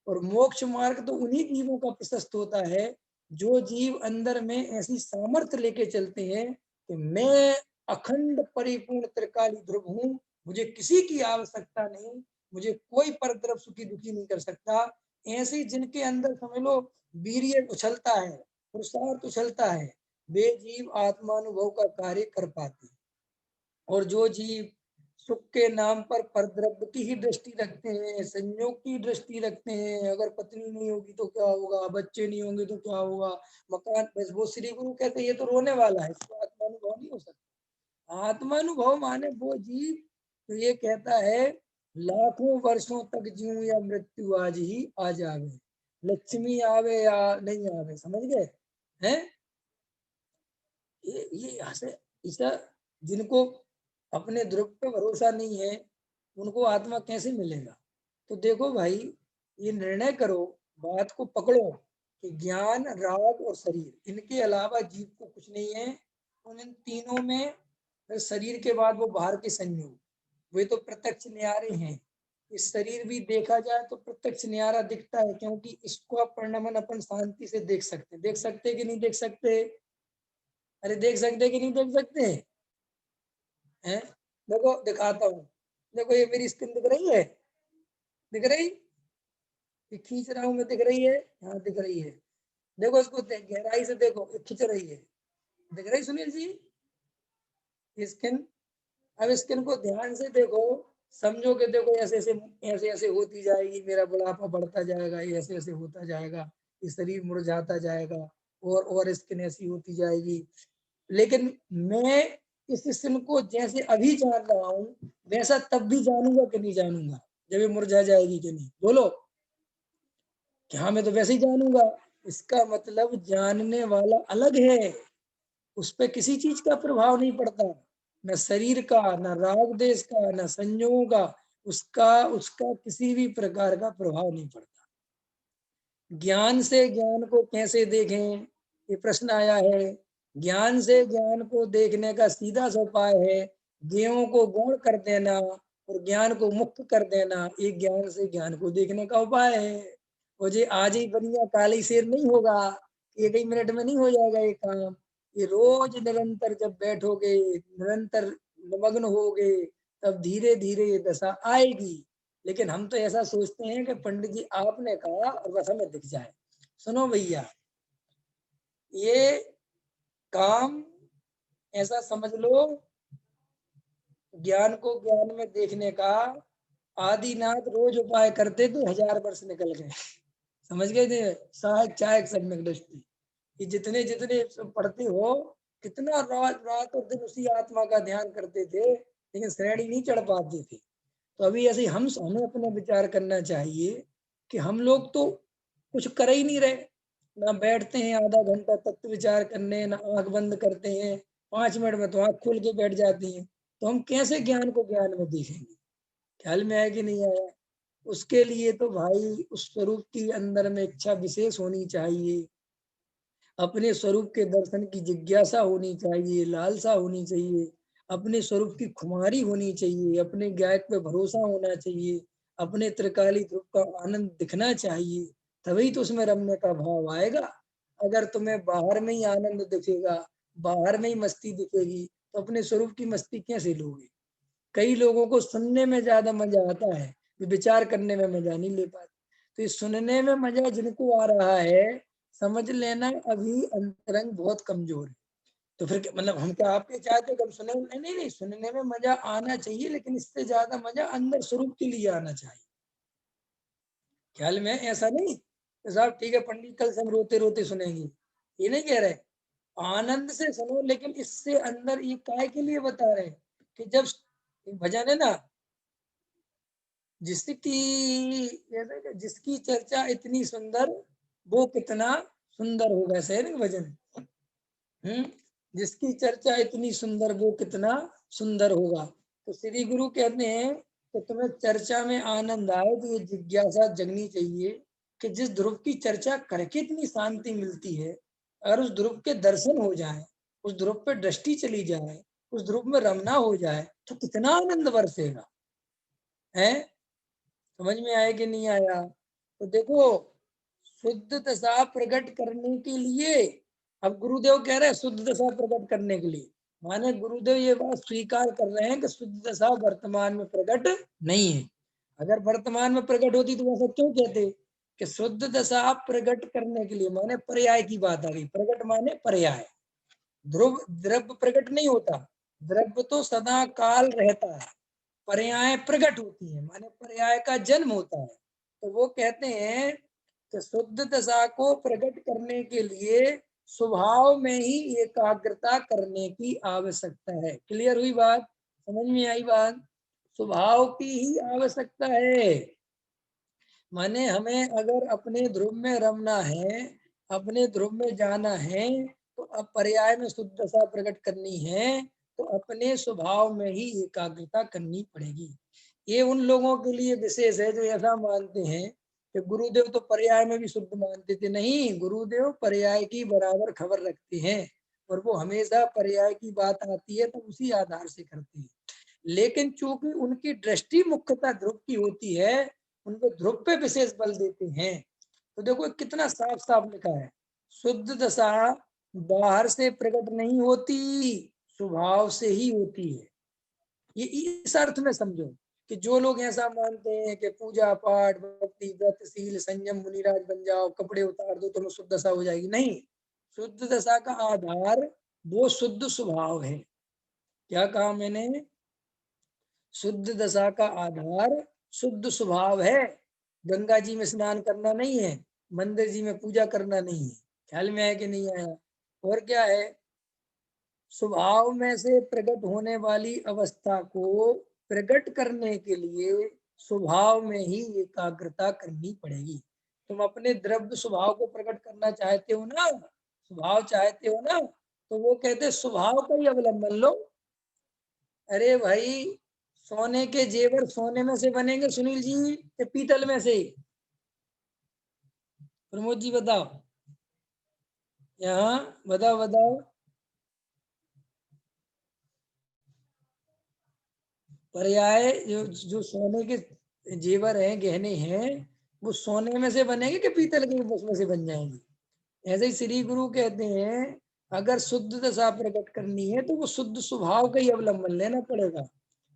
Speaker 1: और मोक्ष मार्ग तो उन्हीं जीवों का प्रशस्त होता है जो जीव अंदर में ऐसी सामर्थ्य लेके चलते हैं कि मैं अखंड परिपूर्ण त्रिकाली ध्रुव हूँ, मुझे किसी की आवश्यकता नहीं, मुझे कोई परद्रव सुखी दुखी नहीं कर सकता। ऐसे जिनके अंदर समझ लो वीर्य उछलता है, पुरुषार्थ उछलता है, वे जीव आत्मानुभव का कार्य कर पाते हैं। और जो जीव सुख के नाम पर परद्रव्य की ही दृष्टि रखते हैं, संयोग की दृष्टि रखते हैं, अगर पत्नी नहीं होगी तो क्या होगा, बच्चे नहीं होंगे तो क्या होगा, मकान, बस वो श्री गुरु कहते हैं ये तो रोने वाला है, इसको आत्मानुभव नहीं हो सकता। आत्मानुभव माने वो जीव तो ये कहता है लाखों वर्षों तक जीऊं या मृत्यु आज ही आ जावे, लक्ष्मी आवे या नहीं आवे, समझ गए हैं? ये ऐसे ऐसा जिनको अपने ध्रुव पे भरोसा नहीं है उनको आत्मा कैसे मिलेगा? तो देखो भाई, ये निर्णय करो, बात को पकड़ो कि ज्ञान, राग और शरीर, इनके अलावा जीव को कुछ नहीं है। उन इन तीनों में शरीर के बाद वो बाहर के संयोग, वे तो प्रत्यक्ष न्यारे हैं। इस शरीर भी देखा जाए तो प्रत्यक्ष न्यारा दिखता है, क्योंकि इसको परिणमन अपन शांति से देख सकते, देख सकते कि नहीं देख सकते? अरे देख सकते कि नहीं देख सकते हैं? देखो दिखाता हूँ, देखो ये मेरी स्किन दिख रही है, दिख रही? ये खींच रहा हूँ मैं, दिख रही है? हाँ दिख रही है। देखो इसको गहराई से देखो, ये खींच रही है, दिख रही सुनील जी स्किन? अब स्किन को ध्यान से देखो, समझो कि देखो ऐसे ऐसे ऐसे ऐसे होती जाएगी, मेरा बुढ़ापा बढ़ता जाएगा, ये ऐसे ऐसे होता जाएगा, ये शरीर मुरझाता जाएगा, और स्किन ऐसी होती जाएगी। लेकिन मैं इस स्किन को जैसे अभी जान रहा हूँ वैसा तब भी जानूंगा कि नहीं जानूंगा जब ये मुरझा जाएगी कि नहीं? बोलो कि हाँ मैं तो वैसे ही जानूंगा। इसका मतलब जानने वाला अलग है, उस पर किसी चीज का प्रभाव नहीं पड़ता, न शरीर का, न राग देश का, न संयोगों का, उसका उसका किसी भी प्रकार का प्रभाव नहीं पड़ता। ज्ञान से ज्ञान को कैसे देखें, ये प्रश्न आया है। ज्ञान से ज्ञान को देखने का सीधा सा उपाय है ज्ञेयों को गौण कर देना और ज्ञान को मुक्त कर देना, ये ज्ञान से ज्ञान को देखने का उपाय है। और ये आज ही बनिया काली शेर नहीं होगा, एक ही मिनट में नहीं हो जाएगा ये काम। ये रोज निरंतर जब बैठोगे, निरंतर निमग्न होगे, तब धीरे धीरे ये दशा आएगी। लेकिन हम तो ऐसा सोचते हैं कि पंडित जी आपने कहा और बस हमें दिख जाए। सुनो भैया, ये काम ऐसा समझ लो, ज्ञान को ज्ञान में देखने का आदिनाथ रोज उपाय करते थे, 1000 वर्ष निकल गए, समझ गए थे? सहायक चायक सम्यक दृष्टि, ये जितने जितने पढ़ते हो, कितना रात रात और दिन उसी आत्मा का ध्यान करते थे, लेकिन श्रेणी नहीं चढ़ पाते थे। तो अभी ऐसे हम हमें अपना विचार करना चाहिए कि हम लोग तो कुछ कर ही नहीं रहे, ना बैठते हैं आधा घंटा तत्व विचार करने, ना आंख बंद करते हैं, 5 मिनट में तो आंख खोल के बैठ जाती है। तो हम कैसे ज्ञान को ज्ञान में देखेंगे? ख्याल में आया कि नहीं आया? उसके लिए तो भाई उस स्वरूप की अंदर में इच्छा विशेष होनी चाहिए, अपने स्वरूप के दर्शन की जिज्ञासा होनी चाहिए, लालसा होनी चाहिए, अपने स्वरूप की खुमारी होनी चाहिए, अपने गायक पे भरोसा होना चाहिए, अपने त्रिकाली ध्रुव का आनंद दिखना चाहिए, तभी तो उसमें रमने का भाव आएगा। अगर तुम्हें बाहर में ही आनंद दिखेगा, बाहर में ही मस्ती दिखेगी, तो अपने स्वरूप की मस्ती कैसे लोगे? कई लोगों को सुनने में ज्यादा मजा आता है, विचार करने में मजा नहीं ले पाते। तो ये सुनने में मजा जिनको आ रहा है, समझ लेना अभी अंतरंग बहुत कमजोर है। तो फिर मतलब हम क्या आपके चाहते हो कि हम सुने? नहीं नहीं नहीं, सुनने में मजा आना चाहिए, लेकिन इससे ज्यादा मजा अंदर स्वरूप के लिए आना चाहिए। ख्याल में ऐसा नहीं तो साहब ठीक है पंडित कल से हम रोते रोते सुनेंगे, ये नहीं कह रहे। आनंद से सुनो, लेकिन इससे अंदर ये काय के लिए बता रहे हैं कि जब एक भजन है ना, जिसकी चर्चा इतनी सुंदर वो कितना सुंदर होगा, ऐसे है ना भजन। जिसकी चर्चा इतनी सुंदर वो कितना सुंदर होगा। तो श्री गुरु कहते हैं कि तुम्हें चर्चा में आनंद आए तो ये जिज्ञासा जगनी चाहिए कि जिस ध्रुव की चर्चा करके इतनी शांति मिलती है, अगर उस ध्रुव के दर्शन हो जाए, उस ध्रुव पे दृष्टि चली जाए, उस ध्रुव में रमना हो जाए, तो कितना आनंद बरसेगा। है समझ में आया कि नहीं आया? तो देखो, शुद्ध दशा प्रकट करने के लिए, अब गुरुदेव कह रहे हैं शुद्ध दशा प्रकट करने के लिए, माने गुरुदेव ये बात स्वीकार कर रहे हैं कि शुद्ध दशा वर्तमान में प्रकट नहीं है। अगर वर्तमान में प्रकट होती तो ऐसा क्यों कहते कि शुद्ध दशा प्रकट करने के लिए, माने पर्याय की बात आ गई। प्रकट माने पर्याय। ध्रुव द्रव्य प्रकट नहीं होता, द्रव्य तो सदा काल रहता है, पर्याय प्रकट होती है, माने पर्याय का जन्म होता है। तो वो कहते हैं कि शुद्ध दशा को प्रकट करने के लिए स्वभाव में ही एकाग्रता करने की आवश्यकता है। क्लियर हुई बात? समझ में आई बात? स्वभाव की ही आवश्यकता है। माने हमें अगर अपने ध्रुव में रमना है, अपने ध्रुव में जाना है, तो अब पर्याय में शुद्ध दशा प्रकट करनी है, तो अपने स्वभाव में ही एकाग्रता करनी पड़ेगी। ये उन लोगों के लिए विशेष है जो ऐसा मानते हैं कि गुरुदेव तो पर्याय में भी शुद्ध मानते थे। नहीं, गुरुदेव पर्याय की बराबर खबर रखते हैं, और वो हमेशा पर्याय की बात आती है तो उसी आधार से करते हैं। लेकिन चूंकि उनकी दृष्टि मुख्यतः ध्रुव की होती है, उनको ध्रुव पे विशेष बल देते हैं। तो देखो कितना साफ साफ लिखा है, शुद्ध दशा बाहर से प्रकट नहीं होती, स्वभाव से ही होती है। ये इस अर्थ में समझो कि जो लोग ऐसा मानते हैं कि पूजा पाठ भक्ति व्रत शील संयम मुनिराज बन जाओ, कपड़े उतार दो तो शुद्ध दशा हो जाएगी, नहीं। शुद्ध दशा का आधार वो शुद्ध स्वभाव है। क्या कहा मैंने? शुद्ध दशा का आधार शुद्ध स्वभाव है। गंगा जी में स्नान करना नहीं है, मंदिर जी में पूजा करना नहीं है। ख्याल में आया कि नहीं आया? और क्या है? स्वभाव में से प्रकट होने वाली अवस्था को प्रकट करने के लिए स्वभाव में ही एकाग्रता करनी पड़ेगी। तुम अपने द्रव्य स्वभाव को प्रकट करना चाहते हो ना, स्वभाव चाहते हो ना, तो वो कहते स्वभाव का ही अवलंबन लो। अरे भाई, सोने के जेवर सोने में से बनेंगे सुनील जी या पीतल में से? प्रमोद जी बताओ, यहाँ बताओ बताओ। पर्याय जो जो सोने के जेवर हैं, गहने हैं, वो सोने में से बनेंगे कि पीतल के उसमें से बन जाएंगे? ऐसे ही श्री गुरु कहते हैं अगर शुद्ध दशा प्रकट करनी है तो वो शुद्ध स्वभाव का ही अवलंबन लेना पड़ेगा।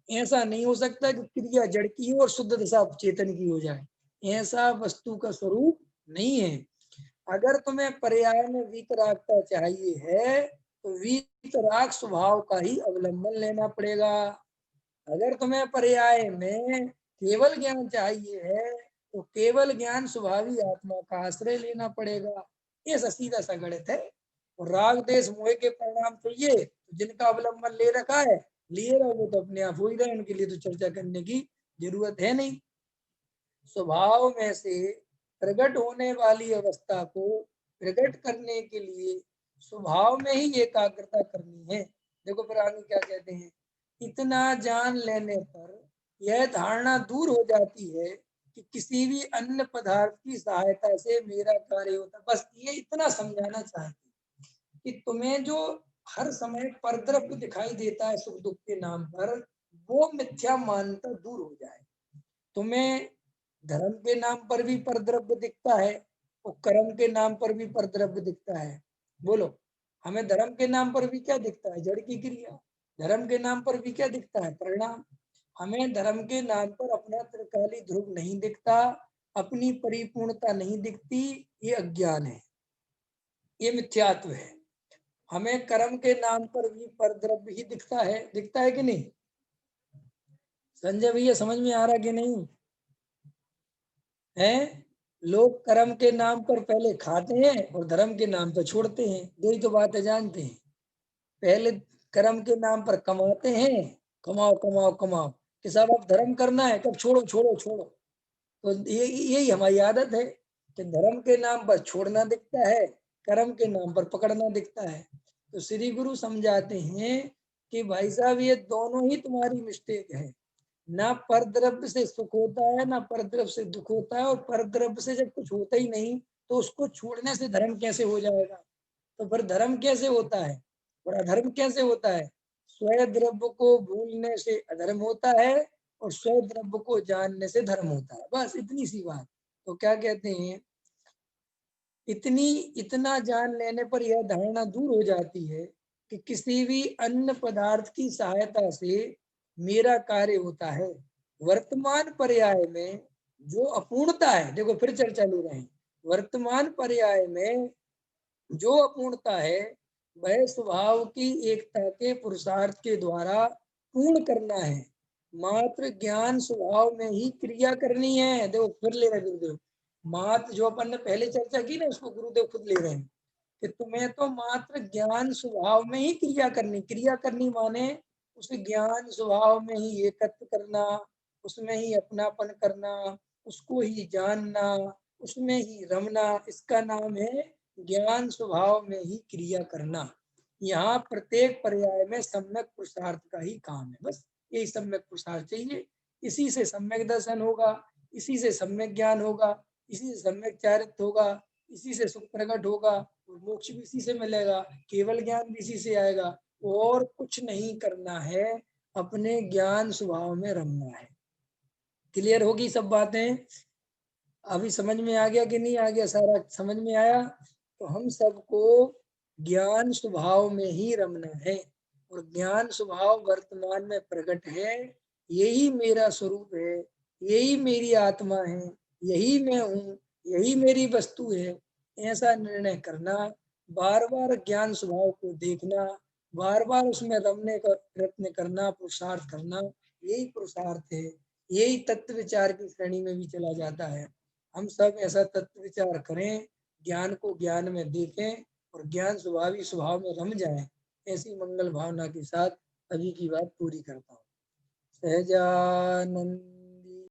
Speaker 1: ऐसा नहीं हो सकता कि क्रिया जड़ की हो और शुद्ध दशा चेतन की हो जाए, ऐसा वस्तु का स्वरूप नहीं है। अगर तुम्हें पर्याय में वीतरागता चाहिए है तो वीतराग स्वभाव का ही अवलंबन लेना पड़ेगा। अगर तुम्हें पर्याय में केवल ज्ञान चाहिए है तो केवल ज्ञान स्वभावी आत्मा का आश्रय लेना पड़ेगा। ये सीधा सा गणित है। और राग देश मोह के परिणाम चाहिए तो जिनका अवलंबन ले रखा है लिए रहो, वो तो अपने आप हो ही रहे, उनके लिए तो चर्चा करने की जरूरत है नहीं। स्वभाव में से प्रकट होने वाली अवस्था को प्रकट करने के लिए स्वभाव में ही एकाग्रता करनी है। देखो फिर आगे क्या कहते हैं, इतना जान लेने पर यह धारणा दूर हो जाती है कि किसी भी अन्य पदार्थ की सहायता से मेरा कार्य होता। बस ये इतना समझाना चाहती कि तुम्हें जो हर समय परद्रव्य दिखाई देता है सुख दुख के नाम पर, वो मिथ्या मानता दूर हो जाए। तुम्हें धर्म के नाम पर भी परद्रव्य दिखता है और कर्म के नाम पर भी परद्रव्य दिखता है। बोलो, हमें धर्म के नाम पर भी क्या दिखता है? जड़ की क्रिया। धर्म के नाम पर भी क्या दिखता है? परिणाम। हमें धर्म के नाम पर अपना त्रिकाली ध्रुव नहीं दिखता, अपनी परिपूर्णता नहीं दिखती, ये अज्ञान है, ये मिथ्यात्व है। हमें कर्म के नाम पर भी परद्रव्य ही दिखता है कि नहीं? संजय भैया समझ में आ रहा कि नहीं है? लोग कर्म के नाम पर पहले खाते हैं और धर्म के नाम पर छोड़ते हैं, दो ही तो बातें जानते हैं। पहले कर्म के नाम पर कमाते हैं, कमाओ कमाओ कमाओ, कि साहब अब धर्म करना है, कब छोड़ो छोड़ो छोड़ो। तो ये यही हमारी आदत है कि धर्म के नाम पर छोड़ना दिखता है, कर्म के नाम पर पकड़ना दिखता है। तो श्री गुरु समझाते हैं कि भाई साहब ये दोनों ही तुम्हारी मिस्टेक है। ना परद्रव्य से सुख होता है, ना परद्रव्य से दुख होता है, और परद्रव्य से जब कुछ होता ही नहीं तो उसको छोड़ने से धर्म कैसे हो जाएगा? तो फिर धर्म कैसे होता है और अधर्म कैसे होता है? स्वयं द्रव्य को भूलने से अधर्म होता है और स्वयं द्रव्य को जानने से धर्म होता है। बस इतनी सी बात। तो क्या कहते हैं, इतना जान लेने पर यह धारणा दूर हो जाती है कि किसी भी अन्य पदार्थ की सहायता से मेरा कार्य होता है। वर्तमान पर्याय में जो अपूर्णता है, देखो फिर चर्चा ले रहे हैं, वर्तमान पर्याय में जो अपूर्णता है वह स्वभाव की एकता के पुरुषार्थ के द्वारा पूर्ण करना है। मात्र ज्ञान स्वभाव में ही क्रिया करनी है। देखो फिर ले रहे गुरुदेव, मात्र जो अपन ने पहले चर्चा की ना उसको गुरुदेव खुद ले रहे हैं कि तुम्हें तो मात्र ज्ञान स्वभाव में ही क्रिया करनी माने उस ज्ञान स्वभाव में ही एकत्व करना, उसमें ही अपनापन करना, उसको ही जानना, उसमें ही रमना, इसका नाम है ज्ञान स्वभाव में ही क्रिया करना। यहाँ प्रत्येक पर्याय में सम्यक पुरुषार्थ का ही काम है, बस यही सम्यक पुरुषार्थ चाहिए। इसी से सम्यक दर्शन होगा, इसी से सम्यक ज्ञान होगा, इसी से सम्यक चारित्र्य होगा, इसी से सुख प्रकट होगा और मोक्ष भी इसी से मिलेगा, केवल ज्ञान भी इसी से आएगा। और कुछ नहीं करना है, अपने ज्ञान स्वभाव में रमना है। क्लियर होगी सब बातें? अभी समझ में आ गया कि नहीं आ गया? सारा समझ में आया? तो हम सबको ज्ञान स्वभाव में ही रमना है और ज्ञान स्वभाव वर्तमान में प्रकट है। यही मेरा स्वरूप है, यही मेरी आत्मा है, यही मैं हूँ, यही मेरी वस्तु है, ऐसा निर्णय करना, बार बार ज्ञान स्वभाव को देखना, बार बार उसमें रमने का प्रयत्न करना, पुरुषार्थ करना, यही पुरुषार्थ है। यही तत्व विचार की श्रेणी में भी चला जाता है। हम सब ऐसा तत्व विचार करें, ज्ञान को ज्ञान में देखें और ज्ञान स्वभावी स्वभाव में रम जाए। ऐसी मंगल भावना के साथ अभी की बात पूरी करता हूँ। सहजानंद